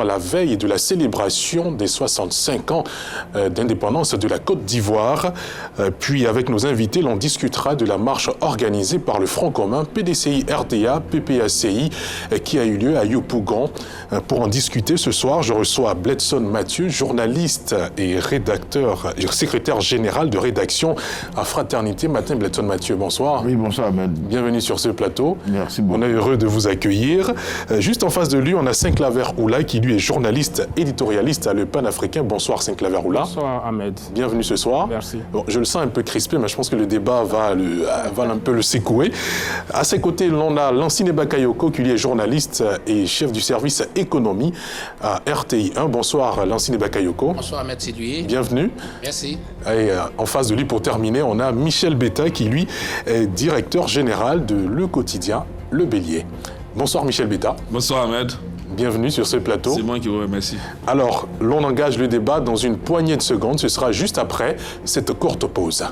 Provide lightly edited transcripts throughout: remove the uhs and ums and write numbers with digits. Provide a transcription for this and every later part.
À la veille de la célébration des 65 ans d'indépendance de la Côte d'Ivoire. Puis avec nos invités, l'on discutera de la marche organisée par le Front commun PDCI-RDA, PPACI, qui a eu lieu à Yopougon. Pour en discuter ce soir, je reçois Bledson Mathieu, journaliste et rédacteur, secrétaire général de rédaction à Fraternité Matin. Bledson Mathieu, bonsoir. Oui, bonsoir Ahmed. Bienvenue sur ce plateau. Merci beaucoup. On est heureux de vous accueillir. Juste en face de lui, on a Saint-Claver Oula, qui lui est journaliste éditorialiste à Le Panafricain. Bonsoir Saint-Claver Oula. Bonsoir Ahmed. Bienvenue ce soir. Merci. Bon, je le sens un peu crispé, mais je pense que le débat va un peu le secouer. À ses côtés, l'on a Lansine Bakayoko, qui lui est journaliste et chef du service économie à RTI1. Bonsoir Lansine Bakayoko. Bonsoir Ahmed Sidouye. Bienvenue. Merci. Et en face de lui, pour terminer, on a Michel Beta, qui lui est directeur général de Le Quotidien Le Bélier. Bonsoir Michel Beta. Bonsoir Ahmed. Bienvenue sur ce plateau. C'est moi qui vous remercie. Alors, l'on engage le débat dans une poignée de secondes. Ce sera juste après cette courte pause.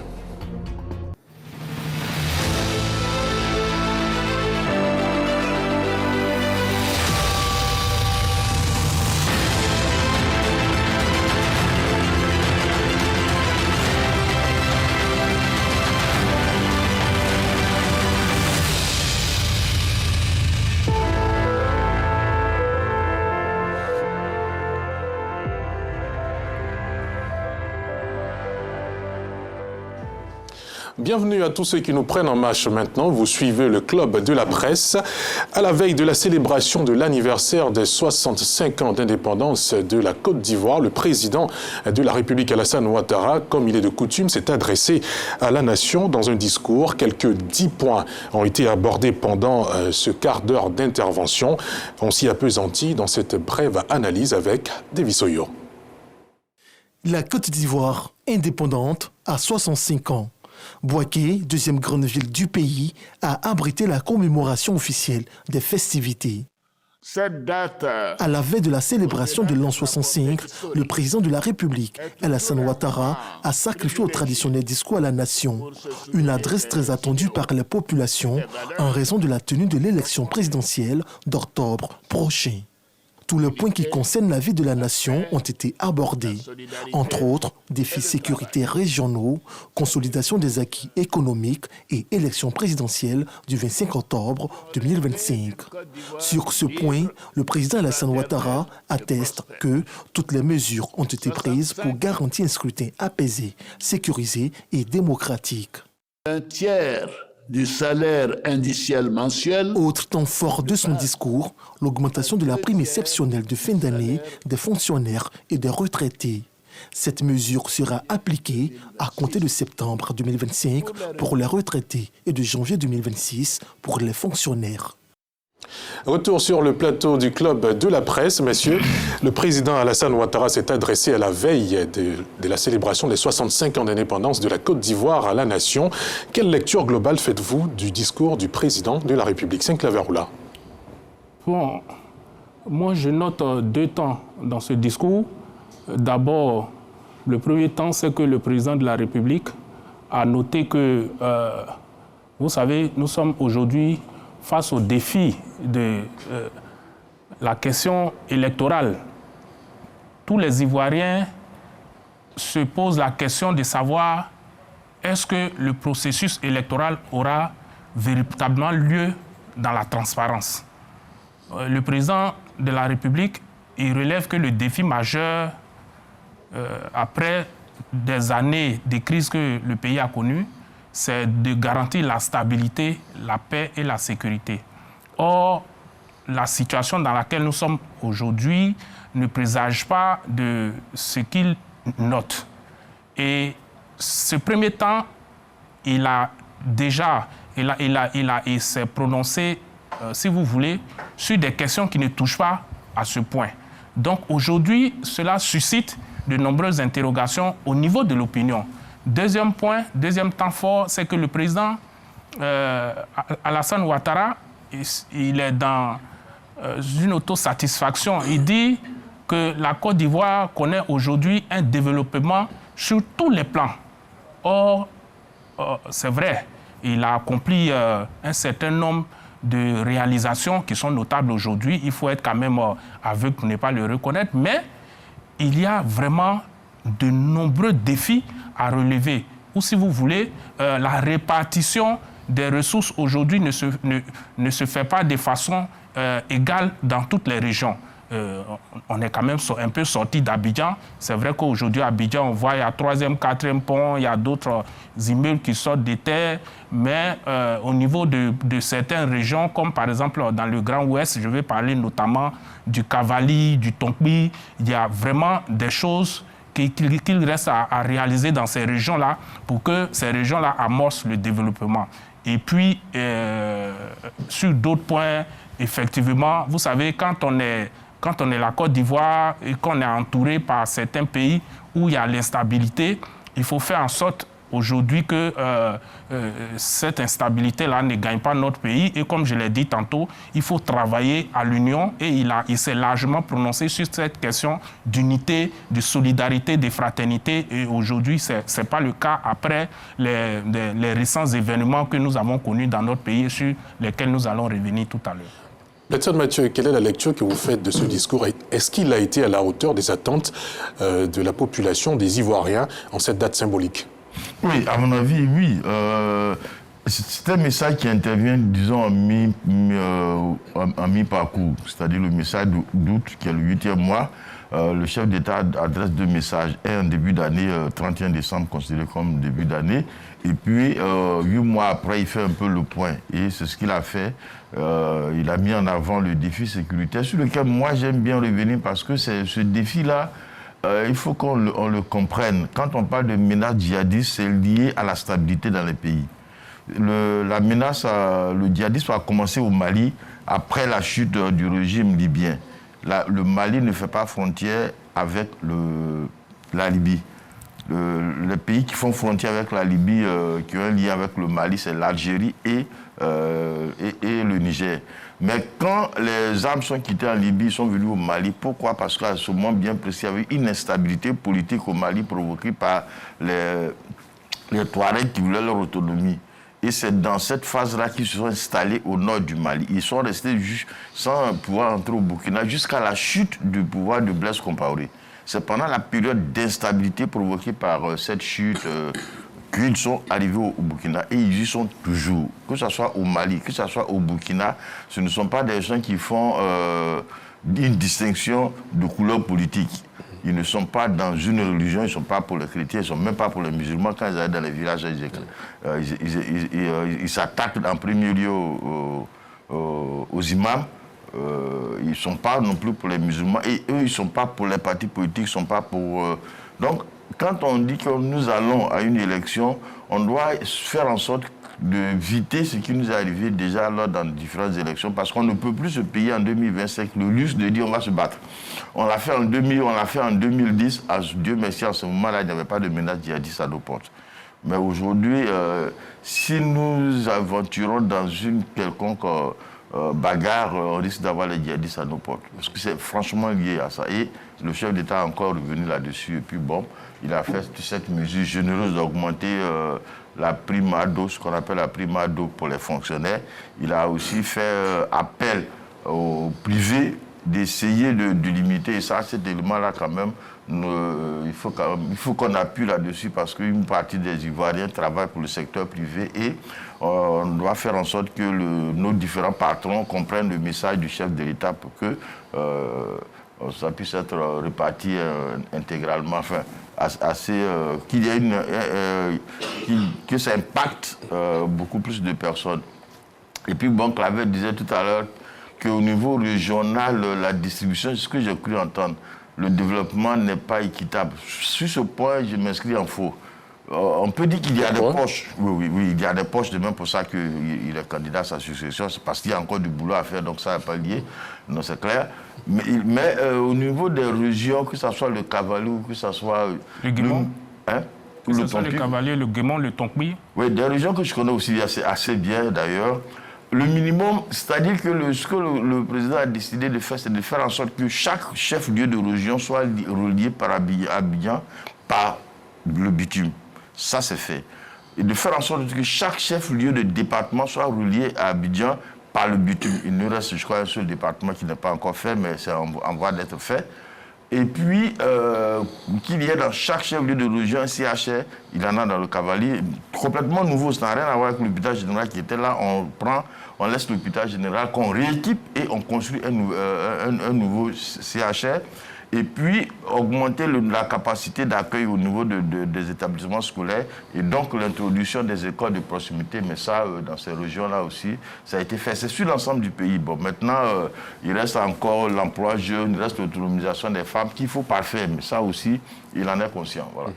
Bienvenue à tous ceux qui nous prennent en marche maintenant. Vous suivez le Club de la Presse. À la veille de la célébration de l'anniversaire des 65 ans d'indépendance de la Côte d'Ivoire, le président de la République Alassane Ouattara, comme il est de coutume, s'est adressé à la nation dans un discours. Quelques 10 points ont été abordés pendant ce quart d'heure d'intervention. On s'y appesantit dans cette brève analyse avec Davis Oyo. La Côte d'Ivoire, indépendante, a 65 ans. Bouaké, deuxième grande ville du pays, a abrité la commémoration officielle des festivités. Cette date... À la veille de la célébration de l'an 65, le président de la République, Alassane Ouattara, a sacrifié au traditionnel discours à la nation. Une adresse très attendue par la population en raison de la tenue de l'élection présidentielle d'octobre prochain. Tous les points qui concernent la vie de la nation ont été abordés. Entre autres, défis sécuritaires régionaux, consolidation des acquis économiques et élection présidentielle du 25 octobre 2025. Sur ce point, le président Alassane Ouattara atteste que toutes les mesures ont été prises pour garantir un scrutin apaisé, sécurisé et démocratique. Un tiers du salaire indiciel mensuel. Autre temps fort de son discours, l'augmentation de la prime exceptionnelle de fin d'année des fonctionnaires et des retraités. Cette mesure sera appliquée à compter de septembre 2025 pour les retraités et de janvier 2026 pour les fonctionnaires. Retour sur le plateau du Club de la Presse, messieurs. Le président Alassane Ouattara s'est adressé à la veille de la célébration des 65 ans d'indépendance de la Côte d'Ivoire à la nation. Quelle lecture globale faites-vous du discours du président de la République, Saint-Claver Oula? Bon, moi je note deux temps dans ce discours. D'abord, le premier temps, c'est que le président de la République a noté que, vous savez, nous sommes aujourd'hui face au défi de la question électorale. Tous les Ivoiriens se posent la question de savoir est-ce que le processus électoral aura véritablement lieu dans la transparence. Le président de la République, il relève que le défi majeur, après des années de crise que le pays a connues, c'est de garantir la stabilité, la paix et la sécurité. Or, la situation dans laquelle nous sommes aujourd'hui ne présage pas de ce qu'il note. Et ce premier temps, il s'est prononcé, si vous voulez, sur des questions qui ne touchent pas à ce point. Donc aujourd'hui, cela suscite de nombreuses interrogations au niveau de l'opinion. Deuxième point, deuxième temps fort, c'est que le président Alassane Ouattara, il est dans une autosatisfaction. Il dit que la Côte d'Ivoire connaît aujourd'hui un développement sur tous les plans. Or, c'est vrai, il a accompli un certain nombre de réalisations qui sont notables aujourd'hui. Il faut être quand même aveugle pour ne pas le reconnaître. Mais il y a vraiment de nombreux défis à relever. Ou si vous voulez, la répartition des ressources aujourd'hui ne se fait pas de façon égale dans toutes les régions. On est quand même un peu sorti d'Abidjan. C'est vrai qu'aujourd'hui, à Abidjan, on voit il y a 3e, 4e pont, il y a d'autres immeubles qui sortent des terres. Mais au niveau de certaines régions, comme par exemple dans le Grand Ouest, je vais parler notamment du Cavali, du Tonkpi, il y a vraiment des choses qu'il reste à réaliser dans ces régions-là pour que ces régions-là amorcent le développement. Et puis, sur d'autres points, effectivement, vous savez, quand on est la Côte d'Ivoire et qu'on est entouré par certains pays où il y a l'instabilité, il faut faire en sorte aujourd'hui que cette instabilité-là ne gagne pas notre pays. Et comme je l'ai dit tantôt, il faut travailler à l'union. Et il s'est largement prononcé sur cette question d'unité, de solidarité, de fraternité. Et aujourd'hui, ce n'est pas le cas après les récents événements que nous avons connus dans notre pays et sur lesquels nous allons revenir tout à l'heure. Maître Mathieu, quelle est la lecture que vous faites de ce discours? Est-ce qu'il a été à la hauteur des attentes de la population des Ivoiriens en cette date symbolique? Oui, à mon avis, oui. C'est un message qui intervient, disons, en mi-parcours, c'est-à-dire le message d'août, qui est le 8e mois. Le chef d'État adresse 2 messages. Un en début d'année, 31 décembre, considéré comme début d'année. Et puis, 8 mois après, il fait un peu le point. Et c'est ce qu'il a fait. Il a mis en avant le défi sécuritaire, sur lequel moi, j'aime bien revenir, parce que ce défi-là, il faut qu'on le comprenne. Quand on parle de menace djihadiste, c'est lié à la stabilité dans les pays. La menace, le djihadisme a commencé au Mali après la chute du régime libyen. Le Mali ne fait pas frontière avec la Libye. Les pays qui font frontière avec la Libye, qui ont un lien avec le Mali, c'est l'Algérie et le Niger. Mais quand les armes sont quittées en Libye, ils sont venus au Mali. Pourquoi? Parce qu'à ce moment bien précis, il y avait une instabilité politique au Mali provoquée par les Touaregs qui voulaient leur autonomie. Et c'est dans cette phase-là qu'ils se sont installés au nord du Mali. Ils sont restés sans pouvoir entrer au Burkina jusqu'à la chute du pouvoir de Blaise Compaoré. C'est pendant la période d'instabilité provoquée par cette chute qu'ils sont arrivés au Burkina, et ils y sont toujours. Que ce soit au Mali, que ce soit au Burkina, ce ne sont pas des gens qui font une distinction de couleur politique. Ils ne sont pas dans une religion, ils ne sont pas pour les chrétiens, ils ne sont même pas pour les musulmans. Quand ils arrivent dans les villages, ils s'attaquent en premier lieu aux imams. Ils ne sont pas non plus pour les musulmans. Et eux, ils ne sont pas pour les partis politiques, ils ne sont pas pour... Donc, quand on dit que nous allons à une élection, on doit faire en sorte d'éviter ce qui nous est arrivé déjà lors dans différentes élections, parce qu'on ne peut plus se payer en 2025 le luxe de dire on va se battre. On l'a fait en 2000, on l'a fait en 2010. Dieu merci, en ce moment-là, il n'y avait pas de menace djihadiste à nos portes. Mais aujourd'hui, si nous aventurons dans une quelconque bagarre, on risque d'avoir les djihadistes à nos portes. Parce que c'est franchement lié à ça. Et le chef d'État est encore revenu là-dessus. Et puis bon, il a fait cette mesure généreuse d'augmenter la prime ado, ce qu'on appelle la prime ado pour les fonctionnaires. Il a aussi fait appel au privé d'essayer de limiter. Et ça, cet élément-là, quand même, il faut qu'on appuie là-dessus, parce qu'une partie des Ivoiriens travaillent pour le secteur privé, et on doit faire en sorte que nos différents patrons comprennent le message du chef de l'État pour que ça puisse être réparti intégralement, enfin, qu'il y ait que ça impacte beaucoup plus de personnes. Et puis, bon, Claver disait tout à l'heure qu'au niveau régional, la distribution, c'est ce que j'ai cru entendre, le développement n'est pas équitable. Sur ce point, je m'inscris en faux. On peut dire qu'il y a des poches. Oui, il y a des poches, de même pour ça qu'il est candidat à sa succession. C'est parce qu'il y a encore du boulot à faire, donc ça n'est pas lié. Non, c'est clair. Mais au niveau des régions, que ce soit le Cavalier ou que ce soit... Le Guémon. Que ce soit le Cavalier, le Guémon, le Tonkpi. Oui, des régions que je connais aussi assez bien, d'ailleurs. Le minimum, c'est-à-dire que ce que le président a décidé de faire, c'est de faire en sorte que chaque chef-lieu de région soit relié par Abidjan par le bitume. Ça, c'est fait. Et de faire en sorte que chaque chef-lieu de département soit relié à Abidjan par le bitume. Il nous reste, je crois, un seul département qui n'est pas encore fait, mais c'est en voie d'être fait. Et puis, qu'il y ait dans chaque chef-lieu de région un CHR, il en a dans le Cavalier, complètement nouveau, ça n'a rien à voir avec l'hôpital général qui était là. On laisse l'hôpital général, qu'on rééquipe et on construit un nouveau CHR. Et puis, augmenter la capacité d'accueil au niveau des établissements scolaires et donc l'introduction des écoles de proximité. Mais ça, dans ces régions-là aussi, ça a été fait. C'est sur l'ensemble du pays. Bon, maintenant, il reste encore l'emploi jeune, il reste l'autonomisation des femmes qu'il faut parfaire. Mais ça aussi, il en est conscient. Voilà.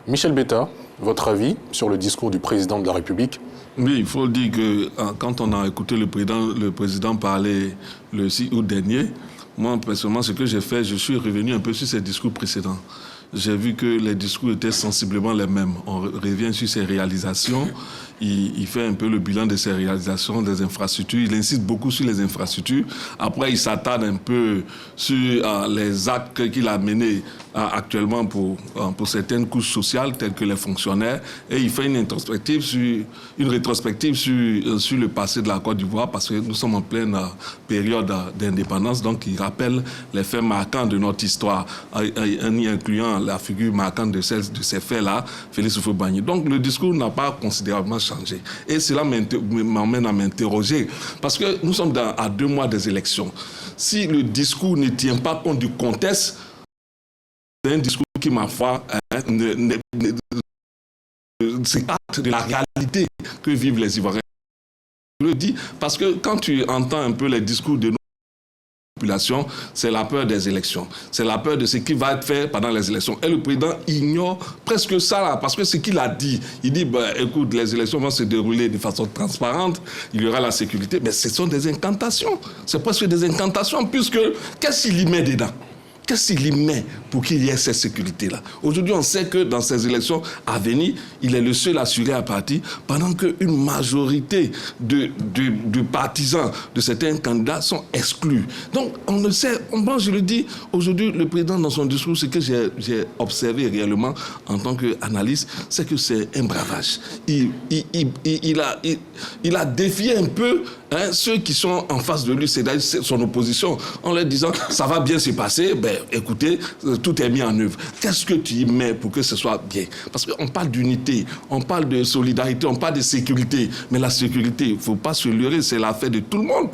Michel Betta, votre avis sur le discours du président de la République? Oui, il faut dire que quand on a écouté le président parler le 6 août dernier, moi, personnellement, ce que j'ai fait, je suis revenu un peu sur ses discours précédents. J'ai vu que les discours étaient sensiblement les mêmes. On revient sur ses réalisations. Il fait un peu le bilan de ses réalisations, des infrastructures. Il insiste beaucoup sur les infrastructures. Après, il s'attarde un peu sur les actes qu'il a menés actuellement pour certaines couches sociales, telles que les fonctionnaires. Et il fait une rétrospective sur le passé de la Côte d'Ivoire, parce que nous sommes en pleine période d'indépendance. Donc, il rappelle les faits marquants de notre histoire, en y incluant la figure marquante de ces faits-là, Félix Houphouët-Boigny. Donc, le discours n'a pas considérablement changé. Et cela m'emmène à m'interroger, parce que nous sommes à 2 mois des élections. Si le discours ne tient pas compte du contexte, c'est un discours qui, ma foi, s'écarte de la réalité que vivent les Ivoiriens. Je le dis parce que quand tu entends un peu les discours de nos populations, c'est la peur des élections. C'est la peur de ce qui va être fait pendant les élections. Et le président ignore presque ça, là, parce que ce qu'il a dit, il dit, écoute, les élections vont se dérouler de façon transparente, il y aura la sécurité, mais ce sont des incantations. C'est presque des incantations, puisque qu'est-ce qu'il y met dedans ? Qu'est-ce qu'il y met pour qu'il y ait cette sécurité-là? Aujourd'hui, on sait que dans ces élections à venir, il est le seul assuré à partir, pendant qu'une majorité de partisans de certains candidats sont exclus. Donc, on ne sait, moi je le dis, aujourd'hui, le président dans son discours, ce que j'ai observé réellement en tant qu'analyste, c'est que c'est un bravage. Il a défié un peu ceux qui sont en face de lui, c'est-à-dire son opposition, en leur disant, ça va bien se passer, écoutez, tout est mis en œuvre. Qu'est-ce que tu y mets pour que ce soit bien? Parce qu'on parle d'unité, on parle de solidarité, on parle de sécurité. Mais la sécurité, il ne faut pas se leurrer, c'est l'affaire de tout le monde.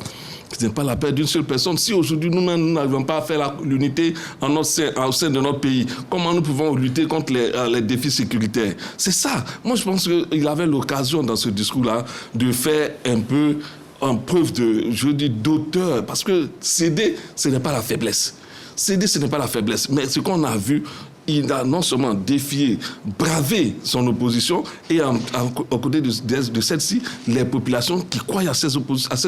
Ce n'est pas l'affaire d'une seule personne. Si aujourd'hui nous-mêmes, nous n'arrivons pas à faire l'unité au sein de notre pays, comment nous pouvons lutter contre les défis sécuritaires? C'est ça. Moi, je pense qu'il avait l'occasion dans ce discours-là de faire un peu en preuve d'auteur. Parce que céder, ce n'est pas la faiblesse. Céder, ce n'est pas la faiblesse. Mais ce qu'on a vu, il a non seulement défié, bravé son opposition, et aux côtés de celle-ci, les populations qui croient à cette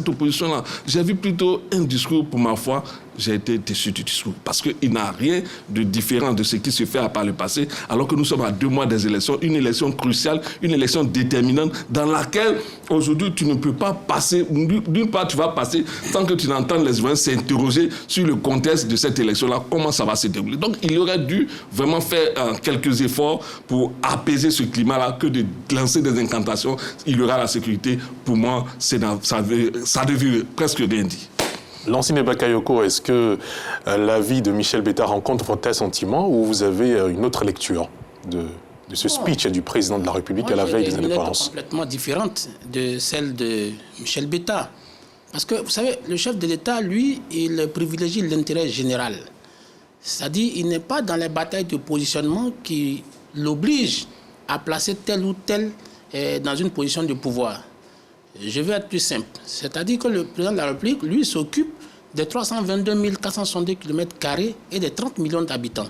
opposition-là. J'ai vu plutôt un discours, pour ma foi, j'ai été déçu du discours. Parce qu'il n'a rien de différent de ce qui se fait par le passé, alors que nous sommes à 2 mois des élections, une élection cruciale, une élection déterminante, dans laquelle, aujourd'hui, tu ne peux pas passer, d'une part, tu vas passer, sans que tu n'entendes les Ivoiriens s'interroger sur le contexte de cette élection-là, comment ça va se dérouler. Donc, il aurait dû vraiment faire quelques efforts pour apaiser ce climat-là, que de lancer des incantations, il y aura la sécurité. Pour moi, ça ne veut presque rien dire. Lansine Bakayoko, est-ce que l'avis de Michel Betta rencontre votre sentiment ou vous avez une autre lecture de ce speech du président de la République à la veille des indépendances? Complètement différente de celle de Michel Betta. Parce que, vous savez, le chef de l'État, lui, il privilégie l'intérêt général. C'est-à-dire, il n'est pas dans les batailles de positionnement qui l'obligent à placer tel ou tel dans une position de pouvoir. Je vais être plus simple. C'est-à-dire que le président de la République, lui, s'occupe des 322 462 km² et des 30 millions d'habitants.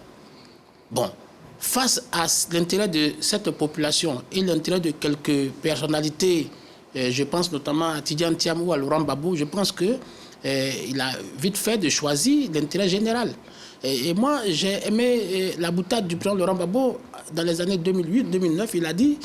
Bon, face à l'intérêt de cette population et l'intérêt de quelques personnalités, je pense notamment à Tidjane Thiam ou à Laurent Gbagbo, je pense qu'il a vite fait de choisir l'intérêt général. Et moi, j'ai aimé la boutade du président Laurent Gbagbo dans les années 2008-2009. Il a dit,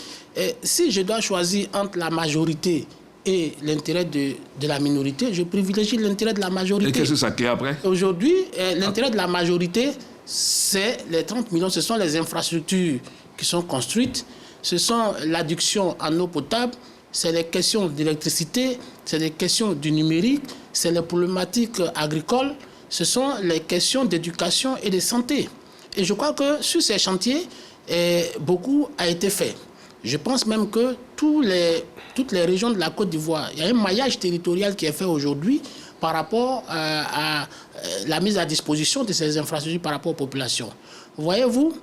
si je dois choisir entre la majorité et l'intérêt de la minorité, je privilégie l'intérêt de la majorité. Et qu'est-ce que ça crée après? Aujourd'hui, l'intérêt de la majorité, c'est les 30 millions, ce sont les infrastructures qui sont construites, ce sont l'adduction en eau potable, c'est les questions d'électricité, c'est les questions du numérique, c'est les problématiques agricoles, ce sont les questions d'éducation et de santé. Et je crois que sur ces chantiers, beaucoup a été fait. Je pense même que toutes les régions de la Côte d'Ivoire, il y a un maillage territorial qui est fait aujourd'hui par rapport à la mise à disposition de ces infrastructures par rapport aux populations. Voyez-vous,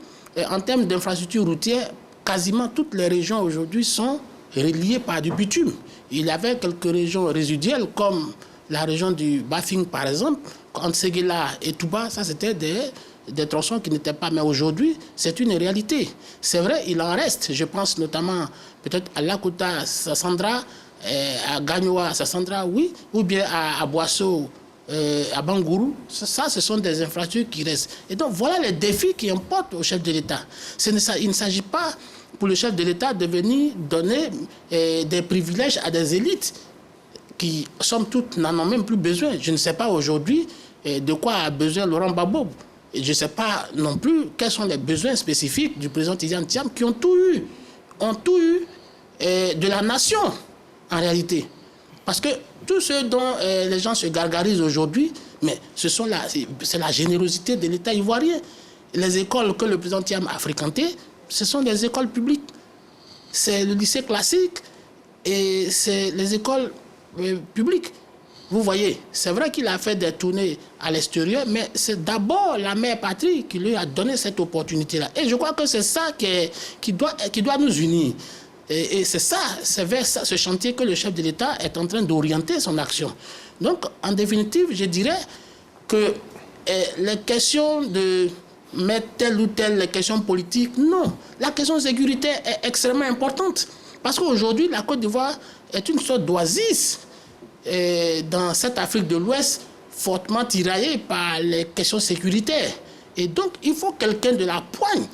en termes d'infrastructures routières, quasiment toutes les régions aujourd'hui sont reliées par du bitume. Il y avait quelques régions résiduelles comme la région du Bafing par exemple, entre Séguéla et Touba, ça c'était des tronçons qui n'étaient pas, mais aujourd'hui, c'est une réalité. C'est vrai, il en reste. Je pense notamment peut-être à Lakota, Sassandra, à Gagnoa, Sassandra, oui, ou bien à Boisseau, à Bangourou. Ça, ce sont des infrastructures qui restent. Et donc, voilà les défis qui importent au chef de l'État. Il ne s'agit pas pour le chef de l'État de venir donner des privilèges à des élites qui, somme toute, n'en ont même plus besoin. Je ne sais pas aujourd'hui de quoi a besoin Laurent Gbagbo. Et je ne sais pas non plus quels sont les besoins spécifiques du président Tidiane Thiam qui ont tout eu de la nation, en réalité. Parce que tout ce dont les gens se gargarisent aujourd'hui, mais c'est la générosité de l'État ivoirien. Les écoles que le président Thiam a fréquentées, ce sont des écoles publiques. C'est le lycée classique et c'est les écoles publiques. Vous voyez, c'est vrai qu'il a fait des tournées à l'extérieur, mais c'est d'abord la mère patrie qui lui a donné cette opportunité-là. Et je crois que c'est ça qui doit nous unir. Et c'est ça, c'est vers ça, ce chantier que le chef de l'État est en train d'orienter son action. Donc, en définitive, je dirais que les questions de mettre telle ou telle question politique, non. La question sécuritaire est extrêmement importante. Parce qu'aujourd'hui, la Côte d'Ivoire est une sorte d'oasis dans cette Afrique de l'Ouest fortement tiraillée par les questions sécuritaires. Et donc, il faut quelqu'un de la poigne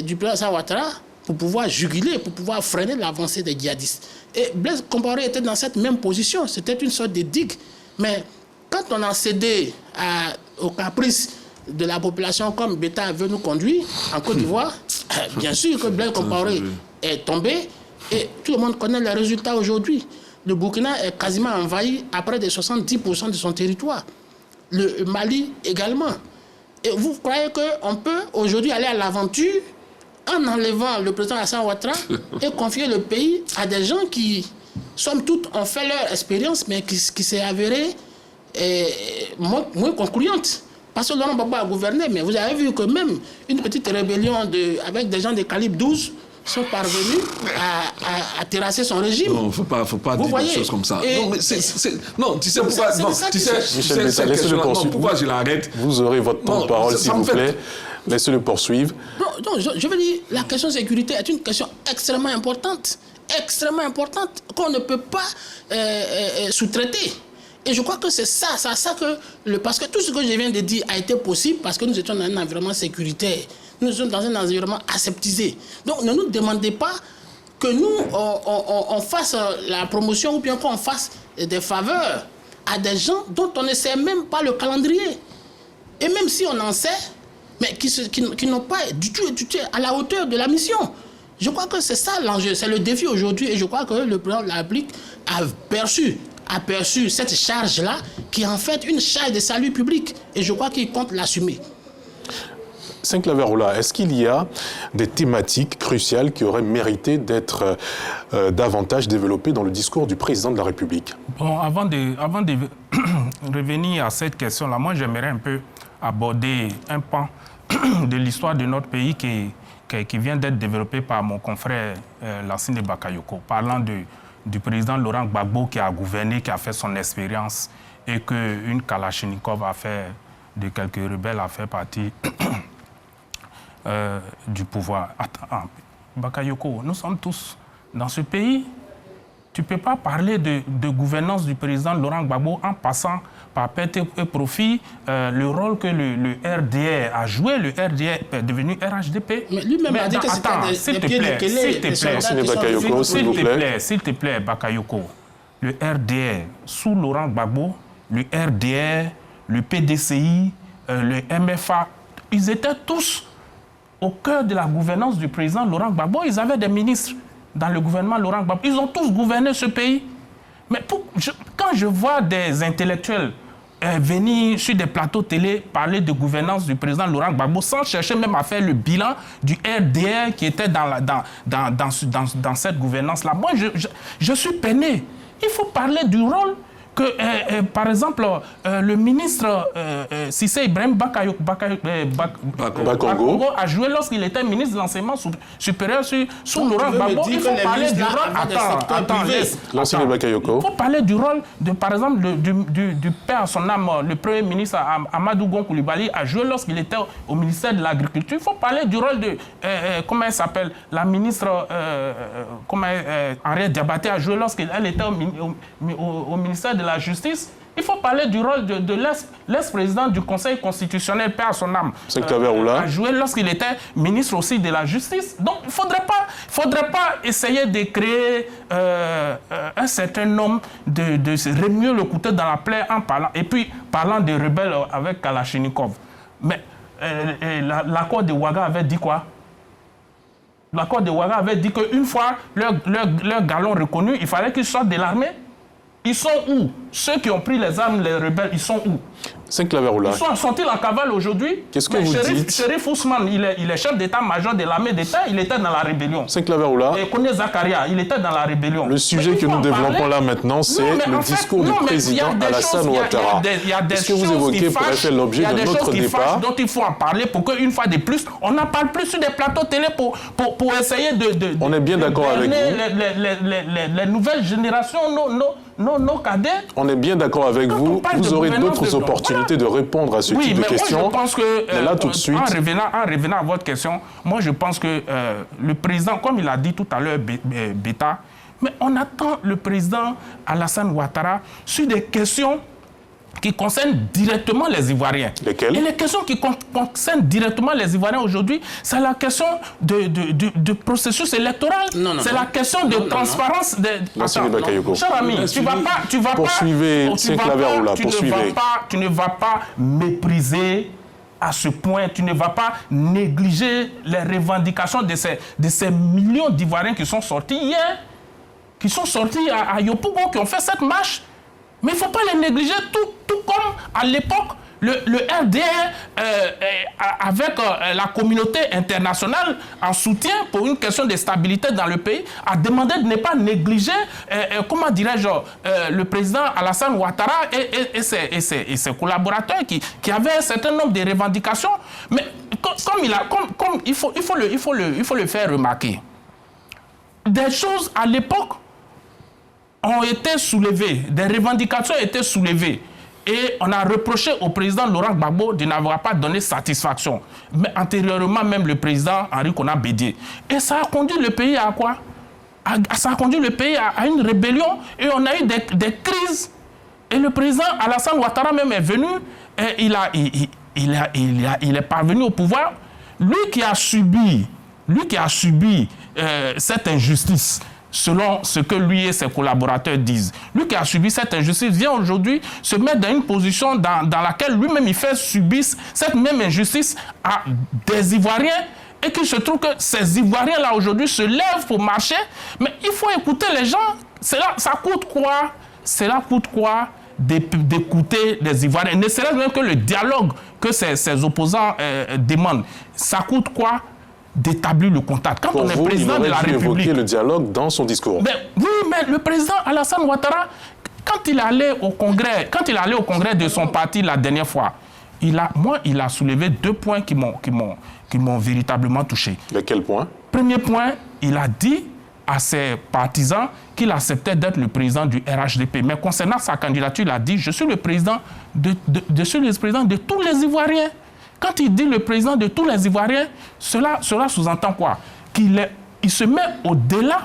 du président Alassane Ouattara pour pouvoir juguler, pour pouvoir freiner l'avancée des djihadistes. Et Blaise Compaoré était dans cette même position. C'était une sorte de digue. Mais quand on a cédé aux caprices de la population comme Beta veut nous conduire en Côte d'Ivoire, bien sûr que Blaise Compaoré est tombé et tout le monde connaît les résultats aujourd'hui. Le Burkina est quasiment envahi à près de 70% de son territoire. Le Mali également. Et vous croyez qu'on peut aujourd'hui aller à l'aventure en enlevant le président Alassane Ouattara et confier le pays à des gens qui, somme toute, ont fait leur expérience, mais qui s'est avérée moins concluante. Parce que Laurent Gbagbo a gouverné, mais vous avez vu que même une petite rébellion avec des gens de calibre 12 sont parvenus à terrasser son régime. Non, faut pas dire des choses comme ça. Non, mais non, tu sais pourquoi... Non, tu sais, Michel Betta, laissez-le poursuivre. Pourquoi je l'arrête? Vous aurez votre temps de parole, s'il vous plaît. Laissez-le poursuivre. Non, je veux dire, la question de sécurité est une question extrêmement importante, qu'on ne peut pas sous-traiter. Et je crois que c'est ça que... Parce que tout ce que je viens de dire a été possible parce que nous étions dans un environnement sécuritaire. Nous sommes dans un environnement aseptisé. Donc ne nous demandez pas que nous, on fasse la promotion ou bien qu'on fasse des faveurs à des gens dont on ne sait même pas le calendrier. Et même si on en sait, mais qui n'ont pas du tout étudié à la hauteur de la mission. Je crois que c'est ça l'enjeu, c'est le défi aujourd'hui. Et je crois que le président de la République a perçu cette charge-là, qui est en fait une charge de salut public. Et je crois qu'il compte l'assumer. Saint-Claver-Oula, est-ce qu'il y a des thématiques cruciales qui auraient mérité d'être davantage développées dans le discours du président de la République? Bon, avant de revenir à cette question-là, moi j'aimerais un peu aborder un pan de l'histoire de notre pays qui vient d'être développé par mon confrère Lassine Bakayoko, parlant du président Laurent Gbagbo qui a gouverné, qui a fait son expérience et qu'une Kalachnikov a fait, de quelques rebelles a fait partie du pouvoir. Attends, Bakayoko, nous sommes tous dans ce pays. Tu ne peux pas parler de gouvernance du président Laurent Gbagbo en passant par perte et profit le rôle que le RDR a joué. Le RDR est devenu RHDP. Mais lui-même a dit que c'était des pieds de Kélé. S'il te plaît, Bakayoko, le RDR, sous Laurent Gbagbo, le RDR, le PDCI, le MFA, ils étaient tous au cœur de la gouvernance du président Laurent Gbagbo. Ils avaient des ministres dans le gouvernement Laurent Gbagbo. Ils ont tous gouverné ce pays. Mais quand je vois des intellectuels venir sur des plateaux télé parler de gouvernance du président Laurent Gbagbo sans chercher même à faire le bilan du RDR qui était dans cette gouvernance-là. Moi, je suis peiné. Il faut parler du rôle que, par exemple, le ministre Cissé Ibrahim Bakongo a joué lorsqu'il était ministre de l'enseignement supérieur sous Laurent Gbagbo. Il faut parler du rôle... Il faut parler du rôle, par exemple, du père à son âme, le premier ministre Amadou Gon Coulibaly a joué lorsqu'il était au ministère de l'Agriculture. Il faut parler du rôle de... comment elle s'appelle? La ministre Henriette Diabaté a joué lorsqu'elle était au ministère de la Justice. Il faut parler du rôle de l'ex-président du Conseil constitutionnel, père à son âme, a joué lorsqu'il était ministre aussi de la Justice. Donc, il ne faudrait pas essayer de créer un certain nombre de remuer le couteau dans la plaie en parlant. Et puis, parlant des rebelles avec Kalachnikov. Mais l'accord de Ouaga avait dit quoi? L'accord de Ouaga avait dit qu'une fois leur galon reconnu, il fallait qu'ils sortent de l'armée. Ils sont où? Ceux qui ont pris les armes, les rebelles, ils sont où? Ils sont-ils en cavale aujourd'hui? Qu'est-ce que vous dites? Chérif Ousmane, il est chef d'état-major de l'armée d'État, il était dans la rébellion. Et Kone Zakaria, il était dans la rébellion. Le sujet que nous développons là maintenant, c'est le discours du président Alassane Ouattara. Est-ce que vous évoquez pourrait faire l'objet de notre débat dont il faut en parler pour qu'une fois de plus, on n'en parle plus sur des plateaux télé pour essayer de on est bien d'accord avec vous. Les nouvelles générations, nos cadets. On est bien d'accord avec vous. Vous aurez d'autres opportunités de répondre à ce type de questions. Moi, je pense que, mais là, tout de suite... en revenant à votre question, moi, je pense que le président, comme il a dit tout à l'heure, Beta, mais on attend le président Alassane Ouattara sur des questions qui concernent directement les Ivoiriens. Lesquelles? Et les questions qui concernent directement les Ivoiriens aujourd'hui, c'est la question de processus électoral. C'est la question de transparence. Cher ami, tu vas tu ne vas pas mépriser à ce point, tu ne vas pas négliger les revendications de ces millions d'Ivoiriens qui sont sortis hier, qui sont sortis à Yopougon, qui ont fait cette marche. Mais il ne faut pas les négliger, tout comme à l'époque, le RDR, avec la communauté internationale, en soutien pour une question de stabilité dans le pays, a demandé de ne pas négliger, comment dirais-je, le président Alassane Ouattara et ses collaborateurs qui avaient un certain nombre de revendications. Mais il faut le faire remarquer. Des choses à l'époque ont été soulevées, des revendications ont été soulevées. Et on a reproché au président Laurent Gbagbo de n'avoir pas donné satisfaction. Mais antérieurement, même le président Henri Konan Bédié. Et ça a conduit le pays à quoi? Ça a conduit le pays à une rébellion. Et on a eu des crises. Et le président Alassane Ouattara même est venu. Et il est parvenu au pouvoir. Lui qui a subi cette injustice, selon ce que lui et ses collaborateurs disent. Lui qui a subi cette injustice vient aujourd'hui se mettre dans une position dans laquelle lui-même il fait subir cette même injustice à des Ivoiriens et qu'il se trouve que ces Ivoiriens-là aujourd'hui se lèvent pour marcher. Mais il faut écouter les gens. Ça coûte quoi? Cela coûte quoi d'écouter les Ivoiriens? Ne serait-ce même que le dialogue que ces opposants demandent. Ça coûte quoi d'établir le contact? Quand on est président de la République... Il aurait dû évoquer le dialogue dans son discours. Oui, mais le président Alassane Ouattara, quand il allait au congrès de son parti la dernière fois, il a soulevé 2 points qui m'ont véritablement touché. Quel point? Premier point, il a dit à ses partisans qu'il acceptait d'être le président du RHDP. Mais concernant sa candidature, il a dit « Je suis le président de tous les Ivoiriens ». Quand il dit le président de tous les Ivoiriens, cela sous-entend quoi? Qu'il se met au-delà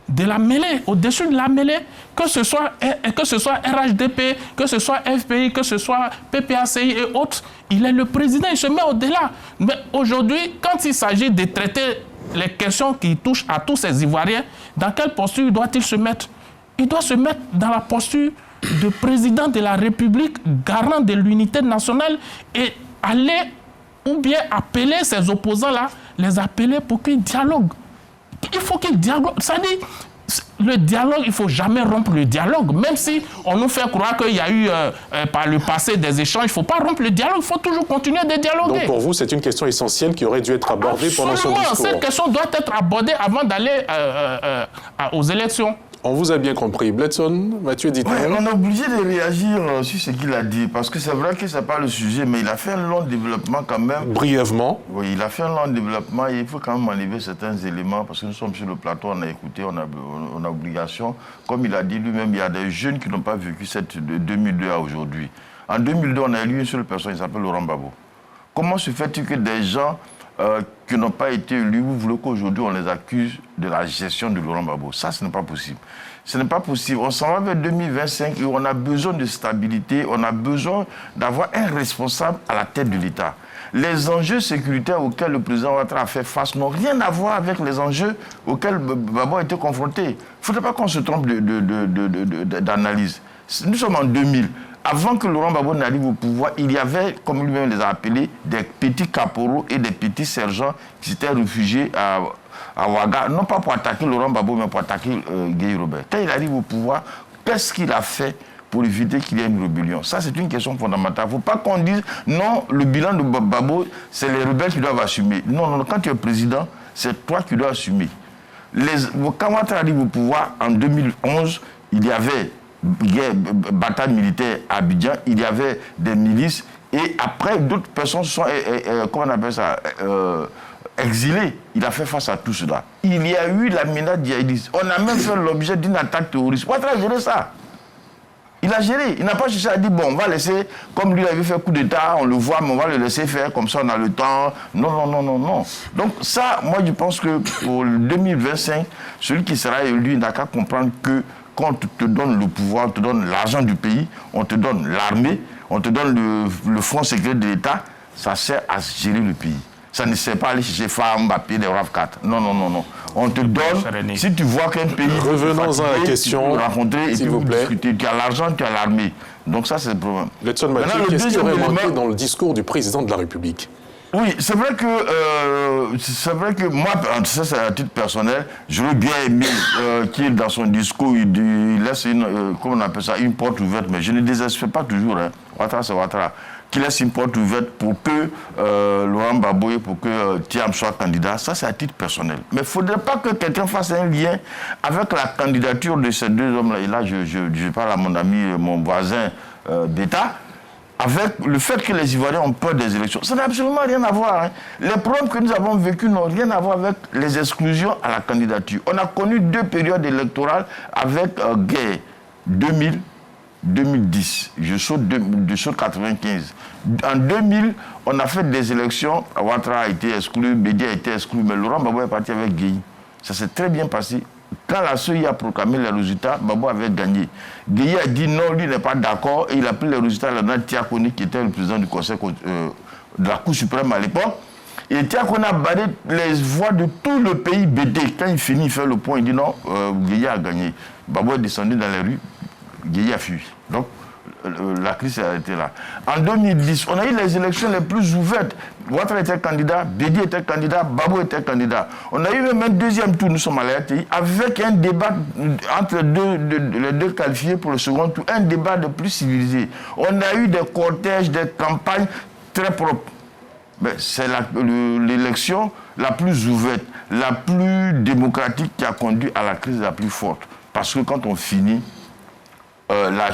de la mêlée, au-dessus de la mêlée, que ce soit RHDP, que ce soit FPI, que ce soit PPACI et autres. Il est le président, il se met au-delà. Mais aujourd'hui, quand il s'agit de traiter les questions qui touchent à tous ces Ivoiriens, dans quelle posture doit-il se mettre? Il doit se mettre dans la posture de président de la République, garant de l'unité nationale et aller ou bien appeler ces opposants-là, les appeler pour qu'ils dialoguent. Il faut qu'ils dialoguent. Ça dit, le dialogue, il ne faut jamais rompre le dialogue. Même si on nous fait croire qu'il y a eu par le passé des échanges, il ne faut pas rompre le dialogue, il faut toujours continuer de dialoguer. Donc pour vous, c'est une question essentielle qui aurait dû être abordée pendant son discours. Cette question doit être abordée avant d'aller aux élections. On vous a bien compris. Bledson, Mathieu dit. Ouais, on est obligé de réagir sur ce qu'il a dit, parce que c'est vrai que ce n'est pas le sujet, mais il a fait un long développement quand même. Brièvement. Oui, il a fait un long développement et il faut quand même enlever certains éléments, parce que nous sommes sur le plateau, on a écouté, on a obligation. Comme il a dit lui-même, il y a des jeunes qui n'ont pas vécu cette de 2002 à aujourd'hui. En 2002, on a élu une seule personne, il s'appelle Laurent Gbagbo. Comment se fait-il que des gens qui n'ont pas été élus, vous voulez qu'aujourd'hui on les accuse de la gestion de Laurent Gbagbo? Ça, ce n'est pas possible. Ce n'est pas possible. On s'en va vers 2025 et on a besoin de stabilité, on a besoin d'avoir un responsable à la tête de l'État. Les enjeux sécuritaires auxquels le président Ouattara a fait face n'ont rien à voir avec les enjeux auxquels Gbagbo a été confronté. Il ne faudrait pas qu'on se trompe d'analyse. Nous sommes en 2000. Avant que Laurent Gbagbo n'arrive au pouvoir, il y avait, comme lui-même les a appelés, des petits caporaux et des petits sergents qui s'étaient réfugiés à Ouaga, non pas pour attaquer Laurent Gbagbo, mais pour attaquer Gueye Robert. Quand il arrive au pouvoir, qu'est-ce qu'il a fait pour éviter qu'il y ait une rébellion? Ça, c'est une question fondamentale. Il ne faut pas qu'on dise, non, le bilan de Gbagbo, c'est les rebelles qui doivent assumer. Non, non, quand tu es président, c'est toi qui dois assumer. Quand Ouattara arrive au pouvoir, en 2011, il y avait bataille militaire à Abidjan, il y avait des milices, et après, d'autres personnes sont, comment on appelle ça, exilées. Il a fait face à tout cela. Il y a eu la menace djihadiste. On a même fait l'objet d'une attaque terroriste. Ouattara a géré ça. Il a géré. Il n'a pas cherché à dire, bon, on va laisser, comme lui il avait fait coup d'État, on le voit, mais on va le laisser faire, comme ça on a le temps. Non, non, non, non, non. Donc ça, moi je pense que pour 2025, celui qui sera élu n'a qu'à comprendre que quand on te donne le pouvoir, on te donne l'argent du pays, on te donne l'armée, on te donne le fonds secret de l'État, ça sert à gérer le pays. Ça ne sert pas à aller chercher femmes, Mbappé, des RAV4. Non, non, non, non. On te donne, si tu vois qu'un pays... Revenons à la question, s'il vous plaît. Tu as l'argent, tu as l'armée. Donc ça, c'est le problème. Bledson Mathieu, qu'est-ce qui aurait manqué dans le discours du président de la République? Oui, c'est vrai que moi, ça c'est à titre personnel, j'aurais bien aimé qu'il, dans son discours, il laisse comment on appelle ça, une porte ouverte, mais je ne désespère pas toujours, hein. Ouattara, c'est Ouattara, qu'il laisse une porte ouverte pour que Laurent Gbagbo et pour que Thiam soit candidat. Ça c'est à titre personnel. Mais il ne faudrait pas que quelqu'un fasse un lien avec la candidature de ces deux hommes-là. Et là, je parle à mon ami, mon voisin d'État, avec le fait que les Ivoiriens ont peur des élections. Ça n'a absolument rien à voir. Hein. Les problèmes que nous avons vécus n'ont rien à voir avec les exclusions à la candidature. On a connu 2 périodes électorales avec guerre 2000, 2010. Je saute 95. En 2000, on a fait des élections. Ouattara a été exclu, Bédi a été exclu, mais Laurent Gbagbo est parti avec Gueye. Ça s'est très bien passé. Quand la CEI a proclamé les résultats, Gbagbo avait gagné. Gueye a dit non, lui n'est pas d'accord, et il a pris les résultats à Tiakoni, qui était le président du Conseil de la Cour suprême à l'époque. Et Tiakoni a barré les voix de tout le pays BD. Quand il finit, il fait le point, il dit non, Gueye a gagné. Gbagbo est descendu dans les rues, Gueye a fui. Donc, la crise a été là. En 2010, on a eu les élections les plus ouvertes. Ouattara était candidat, Bédi était candidat, Gbagbo était candidat. On a eu même un deuxième tour, nous sommes à la RTI, avec un débat entre les deux qualifiés pour le second tour, un débat de plus civilisé. On a eu des cortèges, des campagnes très propres. C'est l'élection la plus ouverte, la plus démocratique qui a conduit à la crise la plus forte. Parce que quand on finit,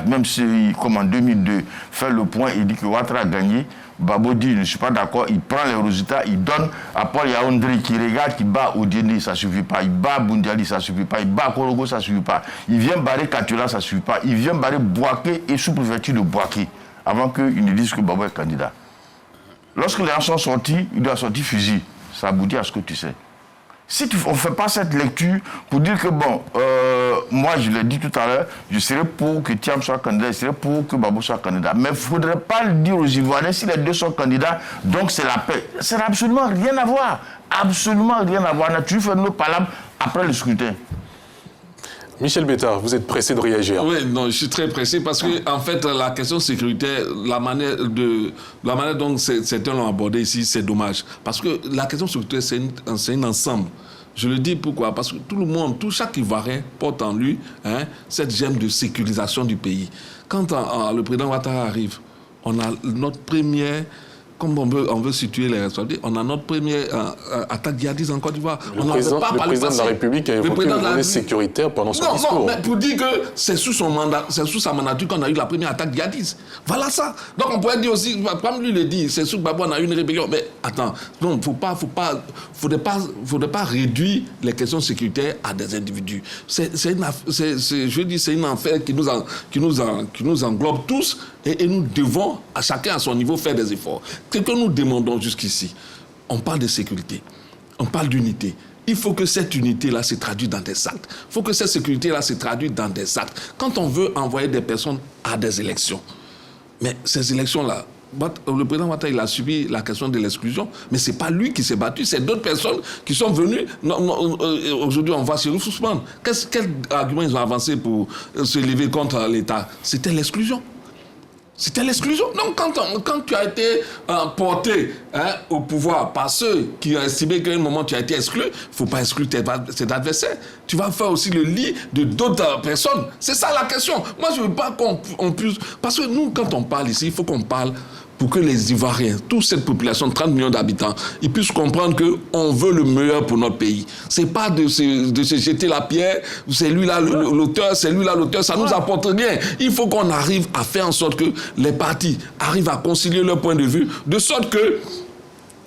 même si, comme en 2002, fait le point, il dit que Ouattara a gagné, Gbagbo dit, je ne suis pas d'accord, il prend les résultats, il donne à Paul Yaoundé qui regarde, qui bat Odiéné, ça ne suffit pas, il bat Boundiali, ça ne suffit pas, il bat Korogo, ça ne suffit pas, il vient barrer Katiola, ça ne suffit pas, il vient barrer Bouaké et sous-préfecture de Bouaké, avant qu'ils ne disent que Gbagbo est candidat. Lorsque les gens sont sortis, il doit sortir fusil, ça aboutit à ce que tu sais. Si on ne fait pas cette lecture pour dire que, bon, moi je l'ai dit tout à l'heure, je serais pour que Thiam soit candidat, je serais pour que Gbagbo soit candidat. Mais il ne faudrait pas le dire aux Ivoiriens, si les deux sont candidats, donc c'est la paix. Ça n'a absolument rien à voir. Absolument rien à voir. On a toujours fait nos palabres après le scrutin. Michel Bétard, vous êtes pressé de réagir. Oui, non, je suis très pressé parce que, en fait, la question sécuritaire, la manière dont certains l'ont abordé ici, c'est dommage. Parce que la question sécuritaire, c'est un ensemble Je le dis pourquoi? Parce que tout le monde, chaque Ivoirien porte en lui cette gemme de sécurisation du pays. Quand le président Ouattara arrive, on a notre première... Comme on veut situer les responsabilités, on a notre première attaque djihadiste en Côte d'Ivoire. Le président de la République a évoqué le volet sécuritaire pendant son discours. Non, mais pour dire que c'est sous son mandat, c'est sous sa mandature qu'on a eu la première attaque djihadiste. Voilà ça. Donc on pourrait dire aussi, comme lui le dit, c'est sous Gbagbo on a eu une rébellion. Mais attends, non, faudrait pas réduire les questions sécuritaires à des individus. C'est une affaire qui nous englobe tous et nous devons, à chacun à son niveau, faire des efforts. Ce que nous demandons jusqu'ici, on parle de sécurité, on parle d'unité. Il faut que cette unité-là se traduise dans des actes. Il faut que cette sécurité-là se traduise dans des actes. Quand on veut envoyer des personnes à des élections, mais ces élections-là, le président Ouattara, il a subi la question de l'exclusion, mais ce n'est pas lui qui s'est battu, c'est d'autres personnes qui sont venues. Aujourd'hui, on voit Chérif Ousmane. Quel argument ils ont avancé pour se lever contre l'État? C'était l'exclusion. C'était l'exclusion. Donc, quand tu as été porté au pouvoir par ceux qui ont estimé qu'à un moment tu as été exclu, il ne faut pas exclure tes adversaires. Tu vas faire aussi le lit de d'autres personnes. C'est ça la question. Moi, je ne veux pas qu'on puisse... Parce que nous, quand on parle ici, il faut qu'on parle pour que les Ivoiriens, toute cette population, 30 millions d'habitants, ils puissent comprendre qu'on veut le meilleur pour notre pays. Ce n'est pas de se jeter la pierre, c'est lui-là l'auteur, ça ne nous apporte rien. Il faut qu'on arrive à faire en sorte que les partis arrivent à concilier leur point de vue, de sorte que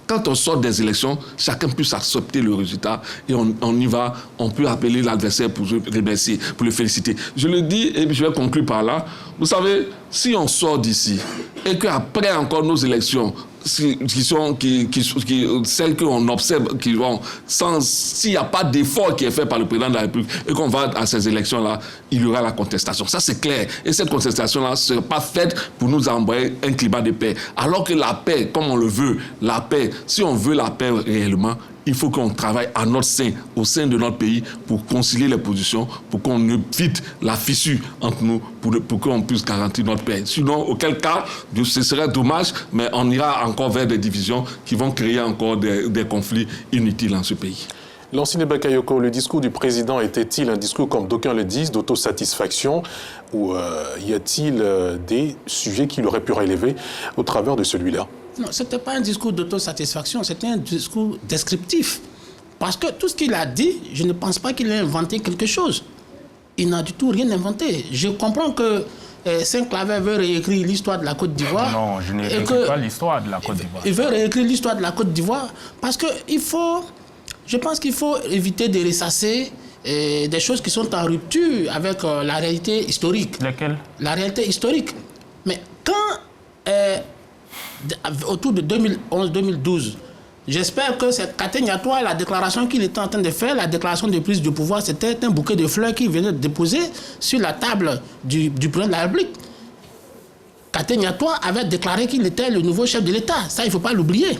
quand on sort des élections, chacun puisse accepter le résultat et on y va, on peut appeler l'adversaire pour le remercier, pour le féliciter. Je le dis et je vais conclure par là. Vous savez, si on sort d'ici et qu'après encore nos élections, celles qu'on observe, s'il n'y a pas d'effort qui est fait par le président de la République et qu'on va à ces élections-là, il y aura la contestation. Ça, c'est clair. Et cette contestation-là ne sera pas faite pour nous envoyer un climat de paix. Alors que la paix, comme on le veut, la paix, si on veut la paix réellement, il faut qu'on travaille à notre sein, au sein de notre pays, pour concilier les positions, pour qu'on évite la fissure entre nous, pour qu'on puisse garantir notre paix. Sinon, auquel cas, ce serait dommage, mais on ira encore vers des divisions qui vont créer encore des conflits inutiles dans ce pays. Lansine Bakayoko, le discours du président était-il un discours, comme d'aucuns le disent, d'autosatisfaction, ou y a-t-il des sujets qu'il aurait pu relever au travers de celui-là? Non, ce n'était pas un discours d'autosatisfaction, c'était un discours descriptif. Parce que tout ce qu'il a dit, je ne pense pas qu'il ait inventé quelque chose. Il n'a du tout rien inventé. Je comprends que Saint-Claver veut réécrire l'histoire de la Côte d'Ivoire. Non, je ne réécris pas l'histoire de la Côte d'Ivoire. Il veut réécrire l'histoire de la Côte d'Ivoire parce que je pense qu'il faut éviter de ressasser des choses qui sont en rupture avec la réalité historique. Lesquelles? La réalité historique. Mais quand... autour de 2011-2012, j'espère que c'est Katé Niatoua, la déclaration qu'il était en train de faire, la déclaration de prise de pouvoir, c'était un bouquet de fleurs qu'il venait de déposer sur la table du président de la République. Katé Niatoua avait déclaré qu'il était le nouveau chef de l'État. Ça, il ne faut pas l'oublier.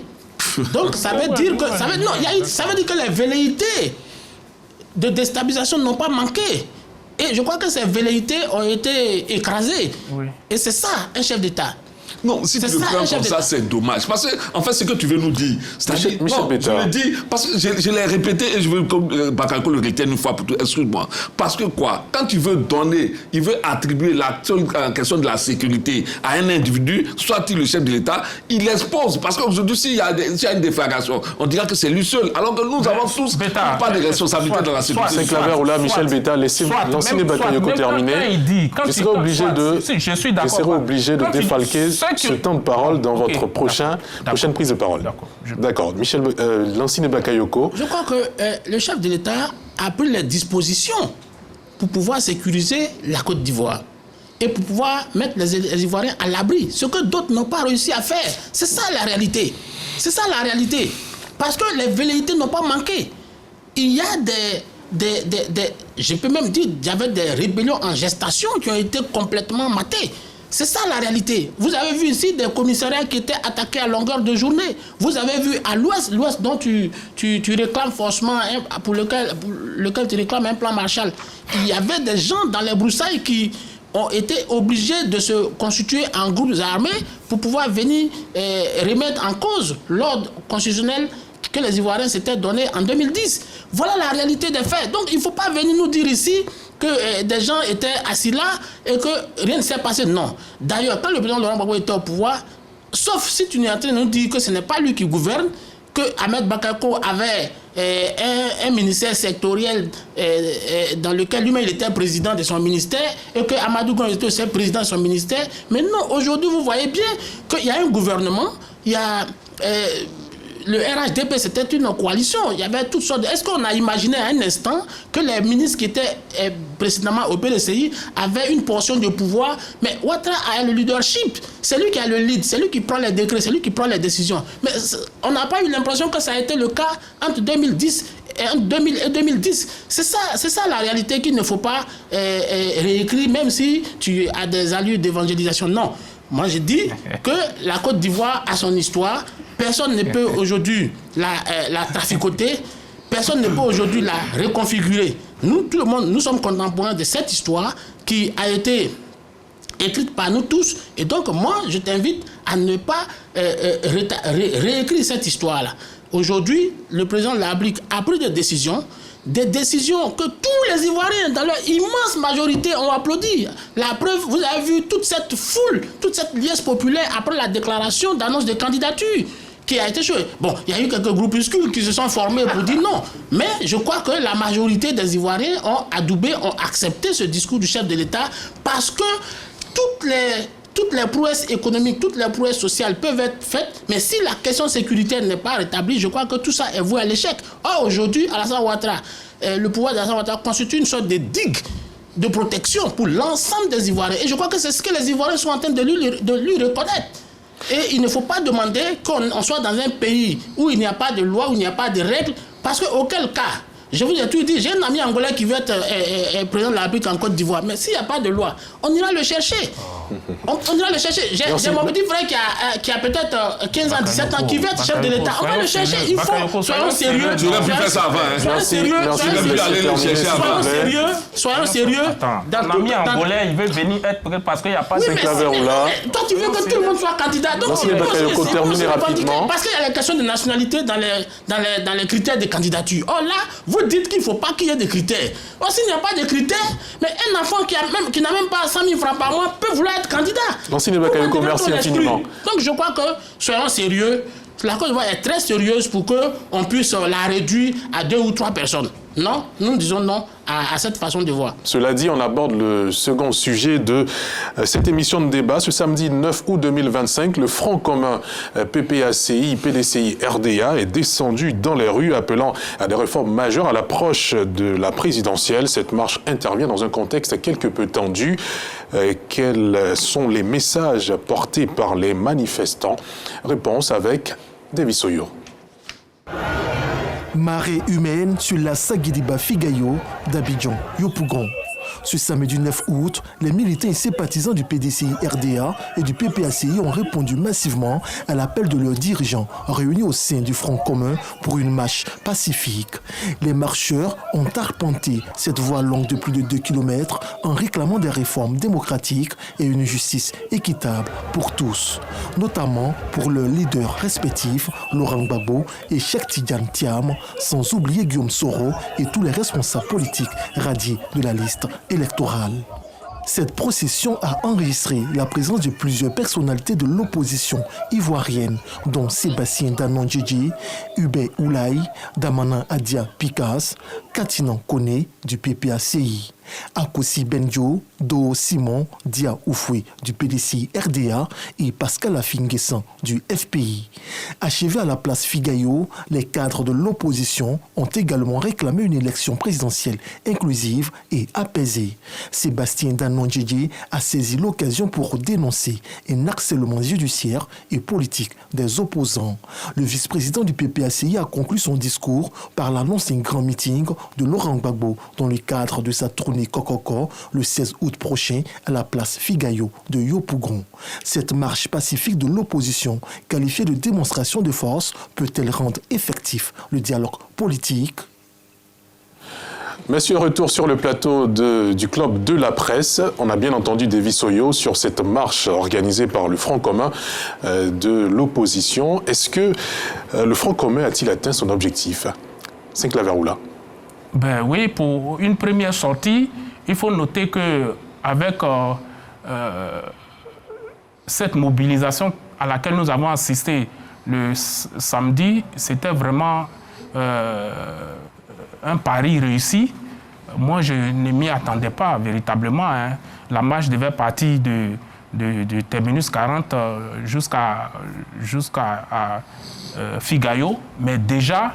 Donc, ça veut dire que... Ça veut dire que les velléités de déstabilisation n'ont pas manqué. Et je crois que ces velléités ont été écrasées. Oui. Et c'est ça, un chef d'État. Non, si tu le prends comme ça, c'est dommage. Parce que, en fait, ce que tu veux nous dire, c'est-à-dire, non, je le dis, parce que je l'ai répété et je veux que Bakayoko le retienne une fois pour tout. Excuse-moi. Parce que quoi? Quand tu veux donner, il veut attribuer la question de la sécurité à un individu, soit-il le chef de l'État, il l'expose. Parce qu'aujourd'hui, s'il y a une déflagration, on dira que c'est lui seul. Alors que nous avons tous pas de responsabilité dans la sécurité. C'est Claver ou là, Michel Beta, laissez Lansine Bakayoko terminer. Je serai obligé de défalquer ce temps de parole dans votre prochaine prise de parole. D'accord. Michel Lansine Bakayoko. Je crois que le chef de l'État a pris les dispositions pour pouvoir sécuriser la Côte d'Ivoire et pour pouvoir mettre les Ivoiriens à l'abri. Ce que d'autres n'ont pas réussi à faire. C'est ça la réalité. C'est ça la réalité. Parce que les velléités n'ont pas manqué. Il y a je peux même dire, il y avait des rébellions en gestation qui ont été complètement matées. C'est ça la réalité. Vous avez vu ici des commissariats qui étaient attaqués à longueur de journée. Vous avez vu à l'ouest dont tu réclames forcément, pour lequel tu réclames un plan Marshall. Il y avait des gens dans les broussailles qui ont été obligés de se constituer en groupes armés pour pouvoir venir remettre en cause l'ordre constitutionnel que les Ivoiriens s'étaient donnés en 2010. Voilà la réalité des faits. Donc il ne faut pas venir nous dire ici que des gens étaient assis là et que rien ne s'est passé. Non. D'ailleurs, quand le président Laurent Gbagbo était au pouvoir, sauf si tu es en train de nous dire que ce n'est pas lui qui gouverne, que Ahmed Bakayoko avait un ministère sectoriel dans lequel lui-même il était président de son ministère et que Amadou Gon était aussi président de son ministère. Mais non, aujourd'hui, vous voyez bien qu'il y a un gouvernement, il y a... le RHDP, c'était une coalition. Il y avait toutes sortes de... Est-ce qu'on a imaginé à un instant que les ministres qui étaient précédemment au PDCI avaient une portion de pouvoir? Mais Ouattara a le leadership. C'est lui qui a le lead, c'est lui qui prend les décrets, c'est lui qui prend les décisions. Mais on n'a pas eu l'impression que ça a été le cas entre 2010 et 2010. C'est ça la réalité qu'il ne faut pas réécrire, même si tu as des allures d'évangélisation. Non. Moi, je dis que la Côte d'Ivoire a son histoire. Personne ne peut aujourd'hui la traficoter. Personne ne peut aujourd'hui la reconfigurer. Nous, tout le monde, nous sommes contemporains de cette histoire qui a été écrite par nous tous. Et donc, moi, je t'invite à ne pas réécrire cette histoire-là. Aujourd'hui, le président de la République a pris des décisions que tous les Ivoiriens, dans leur immense majorité, ont applaudi. La preuve, vous avez vu toute cette foule, toute cette liesse populaire après la déclaration d'annonce de candidature qui a été jouée. Bon, il y a eu quelques groupuscules qui se sont formés pour dire non. Mais je crois que la majorité des Ivoiriens ont adoubé, ont accepté ce discours du chef de l'État parce que toutes les prouesses économiques, toutes les prouesses sociales peuvent être faites, mais si la question sécuritaire n'est pas rétablie, je crois que tout ça est voué à l'échec. Or, aujourd'hui, Alassane Ouattara, le pouvoir d'Alassane Ouattara constitue une sorte de digue de protection pour l'ensemble des Ivoiriens. Et je crois que c'est ce que les Ivoiriens sont en train de lui reconnaître. Et il ne faut pas demander qu'on soit dans un pays où il n'y a pas de loi, où il n'y a pas de règles, parce qu'auquel cas, je vous ai tout dit, j'ai un ami angolais qui veut être président de la République en Côte d'Ivoire, mais s'il n'y a pas de loi, on ira le chercher. On ira le chercher. J'ai mon petit frère qui a peut-être 15 ans, 17 ans, qui veut être chef de l'État. On va le chercher. Il faut. Soyons sérieux. Tu aurais pu faire ça avant. Soyons sérieux. Soyons sérieux. Ton ami angolais, il veut venir être parce qu'il n'y a pas de là. Toi, tu veux que tout le monde soit candidat. Donc, il faut terminer rapidement. Parce qu'il y a la question de nationalité dans les critères de candidature. Or là, vous dites qu'il ne faut pas qu'il y ait des critères. Or, s'il n'y a pas de critères, mais un enfant qui n'a même pas 100 000 francs par mois peut vouloir être candidat. Merci infiniment. Donc je crois que, soyons sérieux, la Côte d'Ivoire est très sérieuse pour qu'on puisse la réduire à 2 ou 3 personnes. Non, nous disons non à cette façon de voir. Cela dit, on aborde le second sujet de cette émission de débat. Ce samedi 9 août 2025, le Front commun PPACI, PDCI, RDA est descendu dans les rues appelant à des réformes majeures à l'approche de la présidentielle. Cette marche intervient dans un contexte quelque peu tendu. Quels sont les messages portés par les manifestants? Réponse avec Davis Oyo. Marée humaine sur la Saguidiba Figayo d'Abidjan, Yopougon. Ce samedi 9 août, les militants et sympathisants du PDCI RDA et du PPACI ont répondu massivement à l'appel de leurs dirigeants réunis au sein du Front commun pour une marche pacifique. Les marcheurs ont arpenté cette voie longue de plus de 2 km en réclamant des réformes démocratiques et une justice équitable pour tous, notamment pour leurs leaders respectifs, Laurent Gbagbo et Cheikh Tidiane Thiam, sans oublier Guillaume Soro et tous les responsables politiques radiés de la liste électorale. Cette procession a enregistré la présence de plusieurs personnalités de l'opposition ivoirienne, dont Sébastien Danon Djidji, Hubert Oulaï, Damana Adia Pikas, Katinan Kone du PPACI, Akosi Benjo, Do Simon Dia Oufoué du PDCI RDA et Pascal Afinguessan du FPI. Achevés à la place Figayo, les cadres de l'opposition ont également réclamé une élection présidentielle inclusive et apaisée. Sébastien Danon Djidji a saisi l'occasion pour dénoncer un harcèlement judiciaire et politique des opposants. Le vice-président du PPACI a conclu son discours par l'annonce d'un grand meeting de Laurent Gbagbo dans le cadre de sa tournée Kokoko le 16 août prochain à la place Figayo de Yopougon. Cette marche pacifique de l'opposition, qualifiée de démonstration de force, peut-elle rendre effectif le dialogue politique? Monsieur, retour sur le plateau du Club de la Presse. On a bien entendu Davis Oyo sur cette marche organisée par le Front commun de l'opposition. Est-ce que le Front commun a-t-il atteint son objectif? Saint-Claveroula. Ben oui, pour une première sortie, il faut noter qu'avec cette mobilisation à laquelle nous avons assisté le samedi, c'était vraiment un pari réussi. Moi, je ne m'y attendais pas véritablement. Hein. La marche devait partir de Terminus 40 jusqu'à Figayo. Mais déjà,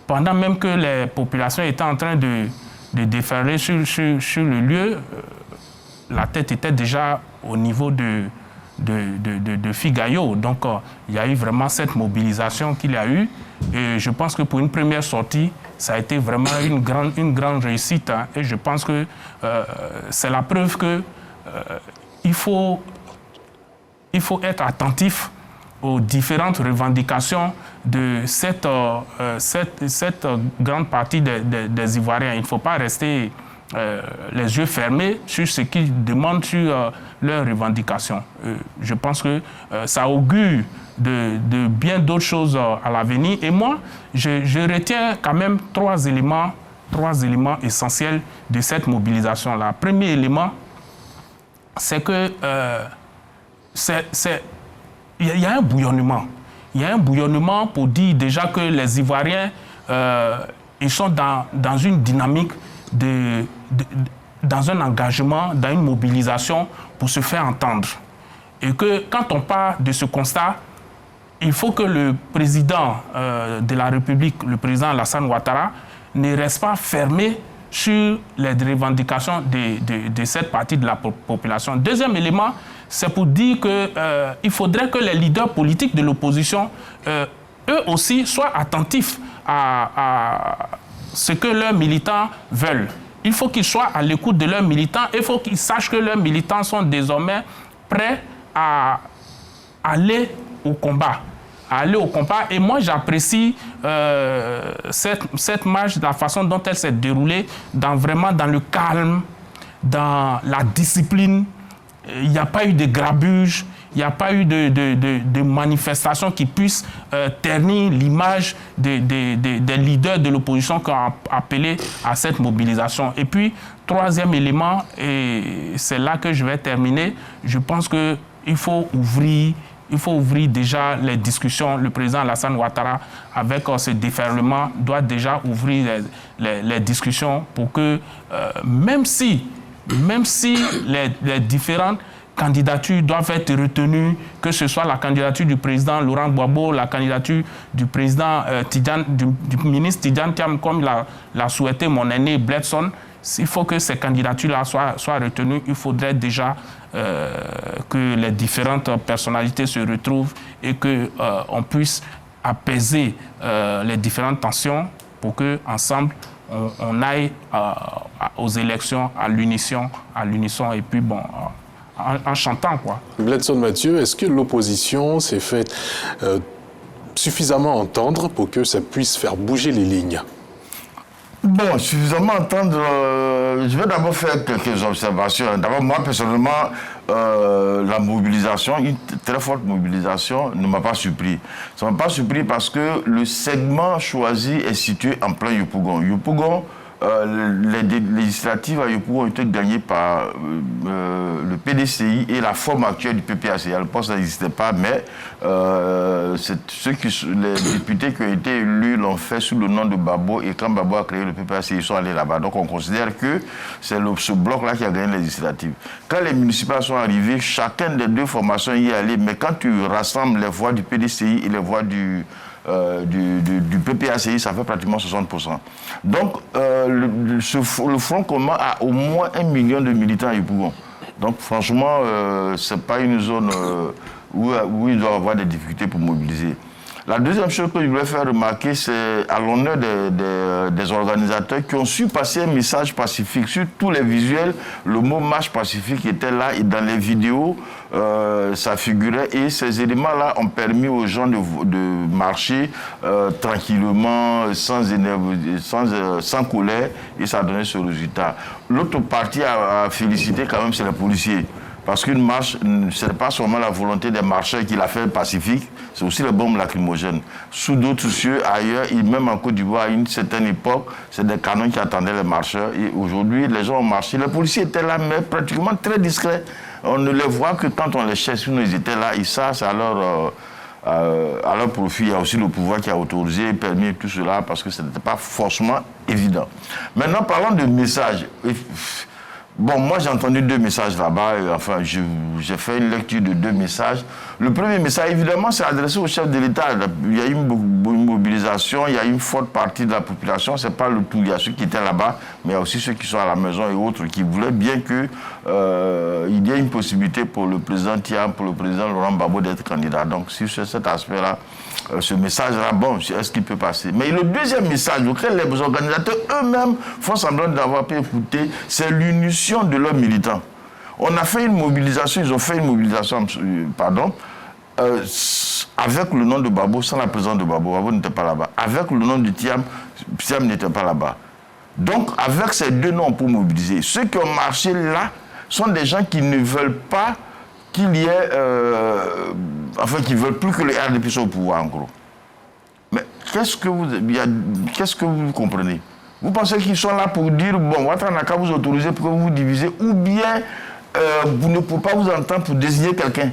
pendant même que les populations étaient en train de déferler sur le lieu, la tête était déjà au niveau de Figayo. Donc, il y a eu vraiment cette mobilisation qu'il y a eu. Et je pense que pour une première sortie, ça a été vraiment une grande réussite. Hein. Et je pense que c'est la preuve que il faut être attentif aux différentes revendications de cette grande partie des Ivoiriens. Il ne faut pas rester les yeux fermés sur ce qu'ils demandent sur leurs revendications. Je pense que ça augure de bien d'autres choses à l'avenir. Et moi, je retiens quand même trois éléments essentiels de cette mobilisation-là. Premier élément, c'est que il y a un bouillonnement. Il y a un bouillonnement pour dire déjà que les Ivoiriens, ils sont dans une dynamique dans un engagement, dans une mobilisation pour se faire entendre. Et que quand on part de ce constat, il faut que le président de la République, le président Alassane Ouattara, ne reste pas fermé sur les revendications de cette partie de la population. Deuxième élément, c'est pour dire qu'il faudrait que les leaders politiques de l'opposition, eux aussi, soient attentifs à ce que leurs militants veulent. Il faut qu'ils soient à l'écoute de leurs militants. Il faut qu'ils sachent que leurs militants sont désormais prêts à aller au combat. Et moi, j'apprécie cette marche, la façon dont elle s'est déroulée, vraiment dans le calme, dans la discipline. Il n'y a pas eu de grabuge, il n'y a pas eu de manifestations qui puissent ternir l'image des leaders de l'opposition qui ont appelé à cette mobilisation. Et puis, troisième élément, et c'est là que je vais terminer, je pense qu'il faut ouvrir déjà les discussions. Le président Alassane Ouattara, avec ce déferlement, doit déjà ouvrir les discussions pour que, même si les différentes candidatures doivent être retenues, que ce soit la candidature du président Laurent Gbagbo, la candidature du président du ministre Tidjane Thiam, comme l'a souhaité mon aîné Bledson, il faut que ces candidatures-là soient retenues. Il faudrait déjà que les différentes personnalités se retrouvent et qu'on puisse apaiser les différentes tensions pour qu'ensemble, on aille aux élections à l'unisson et puis bon, en chantant, quoi. Bledson Mathieu, est-ce que l'opposition s'est fait suffisamment entendre pour que ça puisse faire bouger les lignes? Bon, suffisamment entendre, je vais d'abord faire quelques observations. D'abord, moi, personnellement, la mobilisation, une très forte mobilisation, ne m'a pas surpris. Ça ne m'a pas surpris parce que le segment choisi est situé en plein Yopougon. Yopougon, les législatives à Yopougon ont été gagnées par le PDCI et la forme actuelle du PPACI. À l'époque, ça n'existait pas, mais les députés qui ont été élus l'ont fait sous le nom de Babo, et quand Babo a créé le PPACI, ils sont allés là-bas. Donc on considère que c'est ce bloc-là qui a gagné les législatives. Quand les municipales sont arrivées, chacune des deux formations y est allée, mais quand tu rassembles les voix du PDCI et les voix du PPACI, ça fait pratiquement 60%. Donc, le Front commun a au moins 1 million de militants à Yopougon. Donc, franchement, ce n'est pas une zone où il doit y avoir des difficultés pour mobiliser. La deuxième chose que je voulais faire remarquer, c'est à l'honneur des organisateurs qui ont su passer un message pacifique. Sur tous les visuels, le mot marche pacifique était là et dans les vidéos, ça figurait. Et ces éléments-là ont permis aux gens de marcher tranquillement, sans colère, et ça a donné ce résultat. L'autre partie à féliciter quand même, c'est les policiers. Parce qu'une marche, ce n'est pas seulement la volonté des marcheurs qui l'a fait pacifique, c'est aussi les bombes lacrymogènes. Sous d'autres cieux, ailleurs, et même en Côte d'Ivoire, à une certaine époque, c'est des canons qui attendaient les marcheurs. Et aujourd'hui, les gens ont marché. Les policiers étaient là, mais pratiquement très discrets. On ne les voit que quand on les cherche, sinon ils étaient là. Et ça, c'est à leur profit. Il y a aussi le pouvoir qui a autorisé, permis tout cela, parce que ce n'était pas forcément évident. Maintenant, parlons de messages. Bon, moi j'ai entendu 2 messages là-bas, enfin j'ai fait une lecture de 2 messages. Le premier message, évidemment, c'est adressé au chef de l'État. Il y a eu une mobilisation, il y a eu une forte partie de la population, c'est pas le tout. Il y a ceux qui étaient là-bas, mais il y a aussi ceux qui sont à la maison et autres qui voulaient bien qu'il y ait une possibilité pour le président Thiam, pour le président Laurent Gbagbo d'être candidat. Donc, sur cet aspect-là, ce message-là, bon, est-ce qu'il peut passer? Mais le deuxième message auquel les organisateurs eux-mêmes font semblant d'avoir pu écouter, c'est l'unition de leurs militants. On a fait une mobilisation, ils ont fait une mobilisation, avec le nom de Gbagbo, sans la présence de Gbagbo. Gbagbo n'était pas là-bas. Avec le nom de Thiam, Thiam n'était pas là-bas. Donc, avec ces 2 noms pour mobiliser, ceux qui ont marché là sont des gens qui ne veulent pas qu'il y ait... qui ne veulent plus que les RDP soient au pouvoir, en gros. Mais qu'est-ce que vous comprenez? Vous pensez qu'ils sont là pour dire, bon, Ouattara n'a qu'à vous autoriser pour que vous vous divisez, ou bien vous ne pouvez pas vous entendre pour désigner quelqu'un?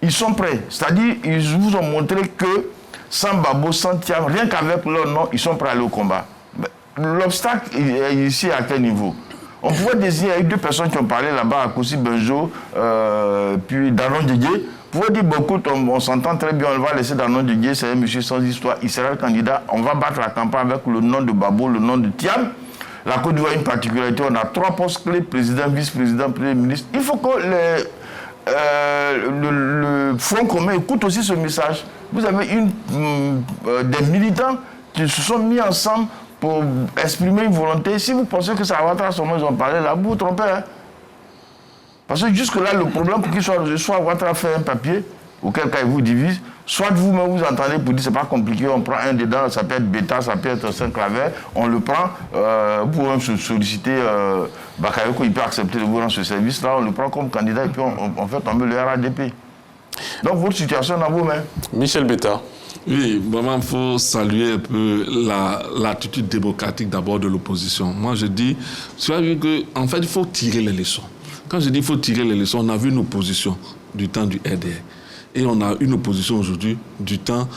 Ils sont prêts. C'est-à-dire, ils vous ont montré que sans Gbagbo, sans Thiam, rien qu'avec leur nom, ils sont prêts à aller au combat. L'obstacle est ici à quel niveau? On pouvait désigner, il y a eu 2 personnes qui ont parlé là-bas, Akossi Benjo, puis Danon Didier. On pouvait dire, bon, écoute, on s'entend très bien, on va laisser Danon Didier, c'est un monsieur sans histoire, il sera le candidat, on va battre la campagne avec le nom de Gbagbo, le nom de Thiam. La Côte d'Ivoire a une particularité, on a 3 postes clés, président, vice-président, premier ministre. Il faut que le Front commun écoute aussi ce message. Vous avez des militants qui se sont mis ensemble pour exprimer une volonté. Si vous pensez que ça va être à ce moment, ils ont parlé là, vous vous trompez. Hein? Parce que jusque-là, le problème pour qu'il soit Ouattara fait un papier, auquel cas il vous divise, soit vous-même vous entendez pour dire c'est pas compliqué, on prend un dedans, ça peut être Beta, ça peut être Saint-Claver, on le prend, vous pouvez même solliciter Bakayoko, il peut accepter de vous rendre ce service-là, on le prend comme candidat et puis on fait tomber le RADP. Donc votre situation dans vos mains. Michel Beta. Oui, vraiment, il faut saluer un peu l'attitude démocratique d'abord de l'opposition. Moi, je dis, tu as vu qu'en fait, il faut tirer les leçons. Quand je dis qu'il faut tirer les leçons, on a vu une opposition du temps du RDR. Et on a une opposition aujourd'hui du temps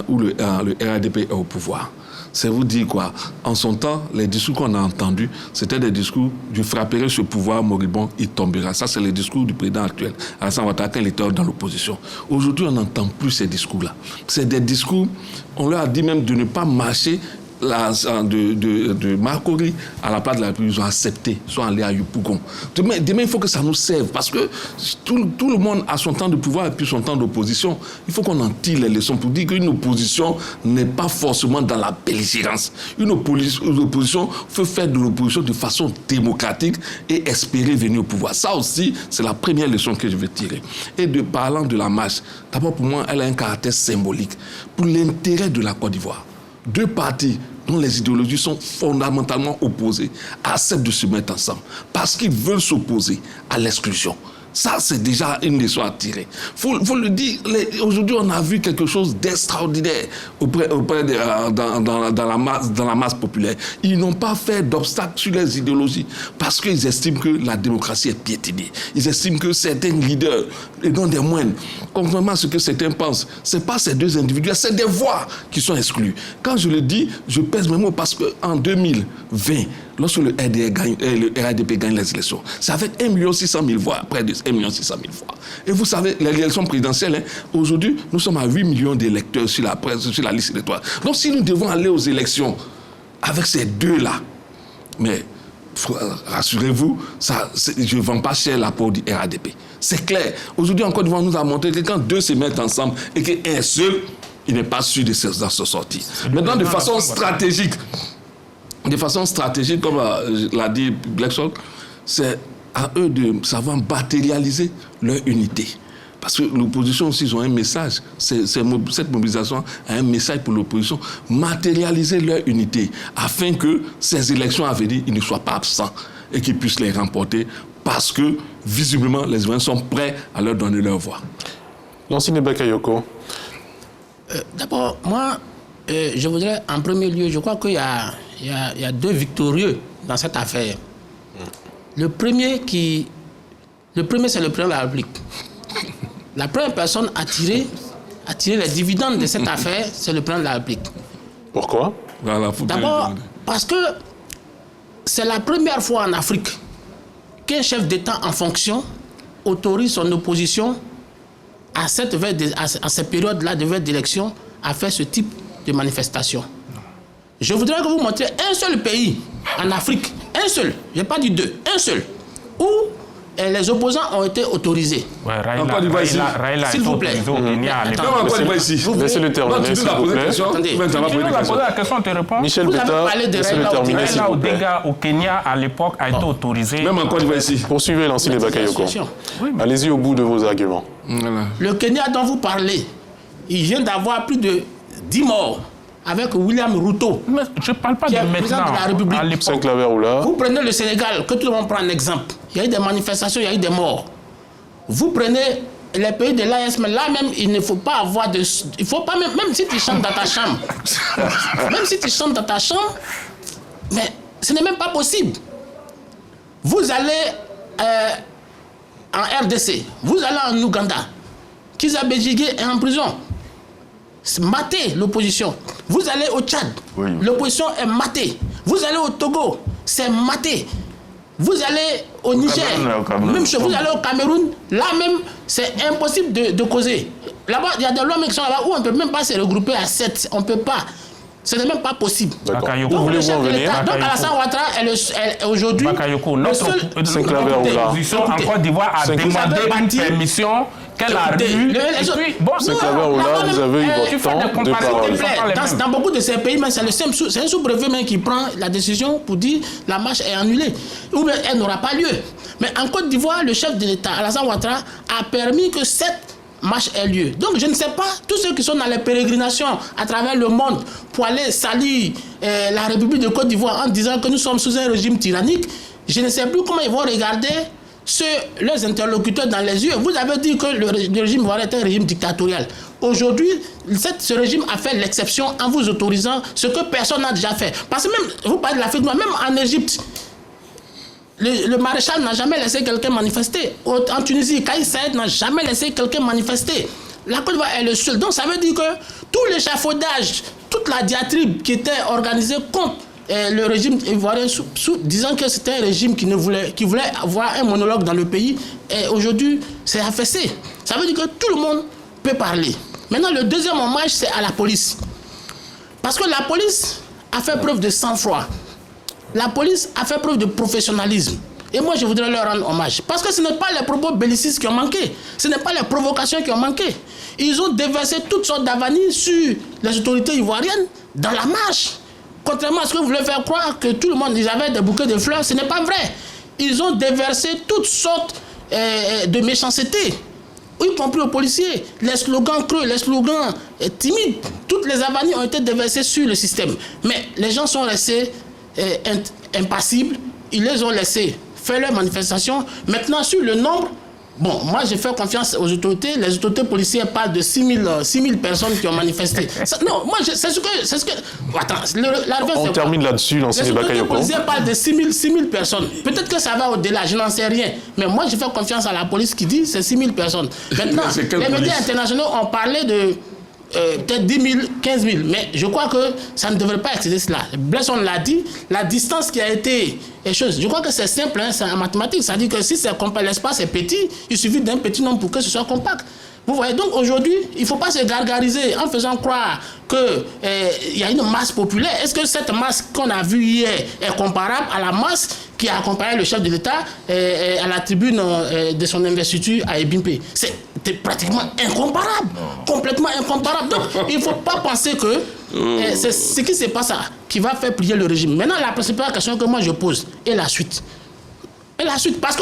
où le RADP est au pouvoir. C'est vous dire quoi? En son temps, les discours qu'on a entendus, c'était des discours du frapperai ce pouvoir moribond, il tombera. Ça, c'est le discours du président actuel, Alassane Ouattara, quand il était dans l'opposition. Aujourd'hui, on n'entend plus ces discours-là. C'est des discours, on leur a dit même de ne pas marcher de Marcory à la place de la République, ils ont accepté, ils sont allés à Yopougon. Demain, il faut que ça nous serve, parce que tout le monde a son temps de pouvoir et puis son temps d'opposition. Il faut qu'on en tire les leçons pour dire qu'une opposition n'est pas forcément dans la belligérance. Une opposition faut faire de l'opposition de façon démocratique et espérer venir au pouvoir. Ça aussi, c'est la première leçon que je vais tirer. Et parlant de la marche, d'abord pour moi, elle a un caractère symbolique pour l'intérêt de la Côte d'Ivoire. 2 partis dont les idéologies sont fondamentalement opposées acceptent de se mettre ensemble parce qu'ils veulent s'opposer à l'exclusion. Ça, c'est déjà une leçon à tirer. Faut le dire, aujourd'hui, on a vu quelque chose d'extraordinaire dans la masse populaire. Ils n'ont pas fait d'obstacle sur les idéologies parce qu'ils estiment que la démocratie est piétinée. Ils estiment que certains leaders, et non des moindres, contrairement à ce que certains pensent, ce n'est pas ces 2 individus, c'est des voix qui sont exclues. Quand je le dis, je pèse mes mots parce qu'en 2020, lorsque le RADP gagne les élections, c'est avec 1 600 000 voix, près de 1 600 000 voix. Et vous savez, les élections présidentielles, aujourd'hui, nous sommes à 8 millions d'électeurs sur la liste électorale. Donc si nous devons aller aux élections avec ces 2-là, mais rassurez-vous, je ne vends pas cher l'apport du RADP. C'est clair. Aujourd'hui, en Côte d'Ivoire, on nous a montré que quand 2 se mettent ensemble et qu'un seul il n'est pas sûr de se sortir. Maintenant, de façon stratégique, comme l'a dit Blackson, c'est à eux de savoir matérialiser leur unité. Parce que l'opposition aussi, ils ont un message. Cette mobilisation a un message pour l'opposition. Matérialiser leur unité afin que ces élections à venir, ils ne soient pas absents et qu'ils puissent les remporter parce que, visiblement, les Ivoiriens sont prêts à leur donner leur voix. Lansine Bakayoko. D'abord, moi, je voudrais, en premier lieu, je crois qu'il y a deux victorieux dans cette affaire. Le premier, c'est le président de la République. La première personne à tirer les dividendes de cette affaire, c'est le président de la République. Pourquoi? D'abord, parce que c'est la première fois en Afrique qu'un chef d'État en fonction autorise son opposition à cette période-là de veille d'élection à faire ce type de manifestation. Je voudrais que vous montriez un seul pays en Afrique, un seul, je n'ai pas dit deux, un seul, où les opposants ont été autorisés. Ouais, Raila, s'il vous plaît. Laissez-le terminer, s'il vous plaît. Attendez. La question te répond. Michel Betta, laissez-le terminer, s'il Raila vous plaît. Odinga au Kenya, à l'époque, a été autorisé. Même en Côte d'Ivoire ici. Poursuivez, Lansine Bakayoko. Allez-y au bout de vos arguments. Voilà. Le Kenya dont vous parlez, il vient d'avoir plus de 10 morts avec William Ruto. Mais je ne parle pas Qui de est président maintenant. de la République. À l'époque. Saint-Claver-Oula. Vous prenez le Sénégal, que tout le monde prend un exemple. Il y a eu des manifestations, il y a eu des morts. Vous prenez les pays de l'AES, mais là même, il ne faut pas avoir de... Il faut pas, même si tu chantes dans ta chambre, mais ce n'est même pas possible. Vous allez en RDC, vous allez en Ouganda, Kizza Besigye est en prison. C'est maté l'opposition. Vous allez au Tchad, Oui. l'opposition est matée. Vous allez au Togo, c'est maté. Vous allez au Niger, même chose. Vous allez au Cameroun, là même, c'est impossible de causer. Là-bas, il y a des lois qui sont là où on ne peut même pas se regrouper à 7. On ne peut pas. Ce n'est même pas possible. D'accord. Bakayoko, Où Donc, le voulez-vous chef en de venir? l'État, donc Alassane Ouattara est aujourd'hui Bakayoko, le seul... Saint-Claver-Oula. L'opposition en Côte d'Ivoire a demandé une permission qu'elle a eue. Saint-Claver-Oula, vous avez eu votre temps de parole. Dans beaucoup de ces pays, c'est un sous-préfet même qui prend la décision pour dire la marche est annulée. Ou bien elle n'aura pas lieu. Mais en Côte d'Ivoire, le chef de l'État, Alassane Ouattara, a permis que cette marche ait lieu. Donc je ne sais pas, tous ceux qui sont dans les pérégrinations à travers le monde pour aller saluer la République de Côte d'Ivoire en disant que nous sommes sous un régime tyrannique, je ne sais plus comment ils vont regarder leurs interlocuteurs dans les yeux. Vous avez dit que le régime ivoirien est un régime dictatorial. Aujourd'hui, ce régime a fait l'exception en vous autorisant ce que personne n'a déjà fait. Parce que même, vous parlez de l'Afrique noire, même en Égypte, le maréchal n'a jamais laissé quelqu'un manifester. En Tunisie, Kais Saïed n'a jamais laissé quelqu'un manifester. La Côte d'Ivoire est le seul. Donc ça veut dire que tout l'échafaudage, toute la diatribe qui était organisée contre le régime ivoirien, disant que c'était un régime qui voulait avoir un monologue dans le pays, et aujourd'hui c'est affaissé. Ça veut dire que tout le monde peut parler. Maintenant, le deuxième hommage, c'est à la police. Parce que la police a fait preuve de sang-froid. La police a fait preuve de professionnalisme. Et moi, je voudrais leur rendre hommage. Parce que ce n'est pas les propos bellicistes qui ont manqué. Ce n'est pas les provocations qui ont manqué. Ils ont déversé toutes sortes d'avanies sur les autorités ivoiriennes dans la marche. Contrairement à ce que vous voulez faire croire que tout le monde, ils avaient des bouquets de fleurs, ce n'est pas vrai. Ils ont déversé toutes sortes de méchanceté, y compris aux policiers. Les slogans creux, les slogans timides, toutes les avanies ont été déversées sur le système. Mais les gens sont restés impassibles, ils les ont laissés faire leur manifestation. Maintenant, sur le nombre, bon, moi j'ai fait confiance aux autorités. Les autorités policières parlent de 6 000 personnes qui ont manifesté. Non, moi c'est ce que... Attends, on termine là-dessus, Lansine Bakayoko. Les autorités policières parlent de 6 000 personnes. Peut-être que ça va au-delà, je n'en sais rien. Mais moi j'ai fait confiance à la police qui dit c'est 6 000 personnes. Maintenant, les médias internationaux ont parlé de peut-être 10 000, 15 000. Mais je crois que ça ne devrait pas excéder cela. Blackson l'a dit, la distance qui a été... Je crois que c'est simple, hein, c'est en mathématiques. Ça dit que si l'espace est petit, il suffit d'un petit nombre pour que ce soit compact. Vous voyez, donc aujourd'hui, il ne faut pas se gargariser en faisant croire qu'il y a une masse populaire. Est-ce que cette masse qu'on a vue hier est comparable à la masse qui a accompagné le chef de l'État à la tribune de son investiture à Ebimpe? C'était pratiquement incomparable, complètement incomparable. Donc, il ne faut pas penser que c'est ce qui se passe qui va faire plier le régime. Maintenant, la principale question que moi je pose est la suite. Et la suite, parce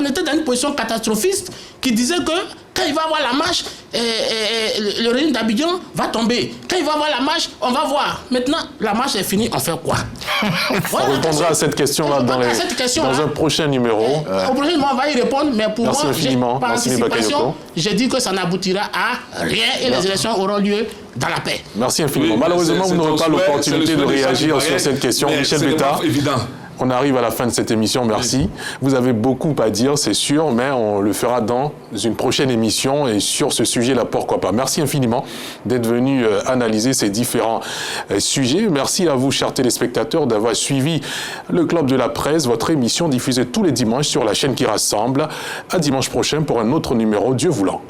on était dans une position catastrophiste qui disait que quand il va avoir la marche, le régime d'Abidjan va tomber. Quand il va avoir la marche, on va voir. Maintenant, la marche est finie, on fait quoi? On répondra à cette question-là dans un prochain numéro. Au prochain numéro, on va y répondre, mais pour Merci moi, infiniment. par anticipation, j'ai dit que ça n'aboutira à rien et les élections auront lieu dans la paix. Merci infiniment. Oui, malheureusement, vous n'aurez pas l'opportunité de réagir sur cette question. Michel Betta. Évident. On arrive à la fin de cette émission, merci. Oui. Vous avez beaucoup à dire, c'est sûr, mais on le fera dans une prochaine émission et sur ce sujet-là, pourquoi pas. Merci infiniment d'être venu analyser ces différents sujets. Merci à vous, chers téléspectateurs, d'avoir suivi le Club de la Presse, votre émission diffusée tous les dimanches sur la chaîne qui rassemble. À dimanche prochain pour un autre numéro, Dieu voulant.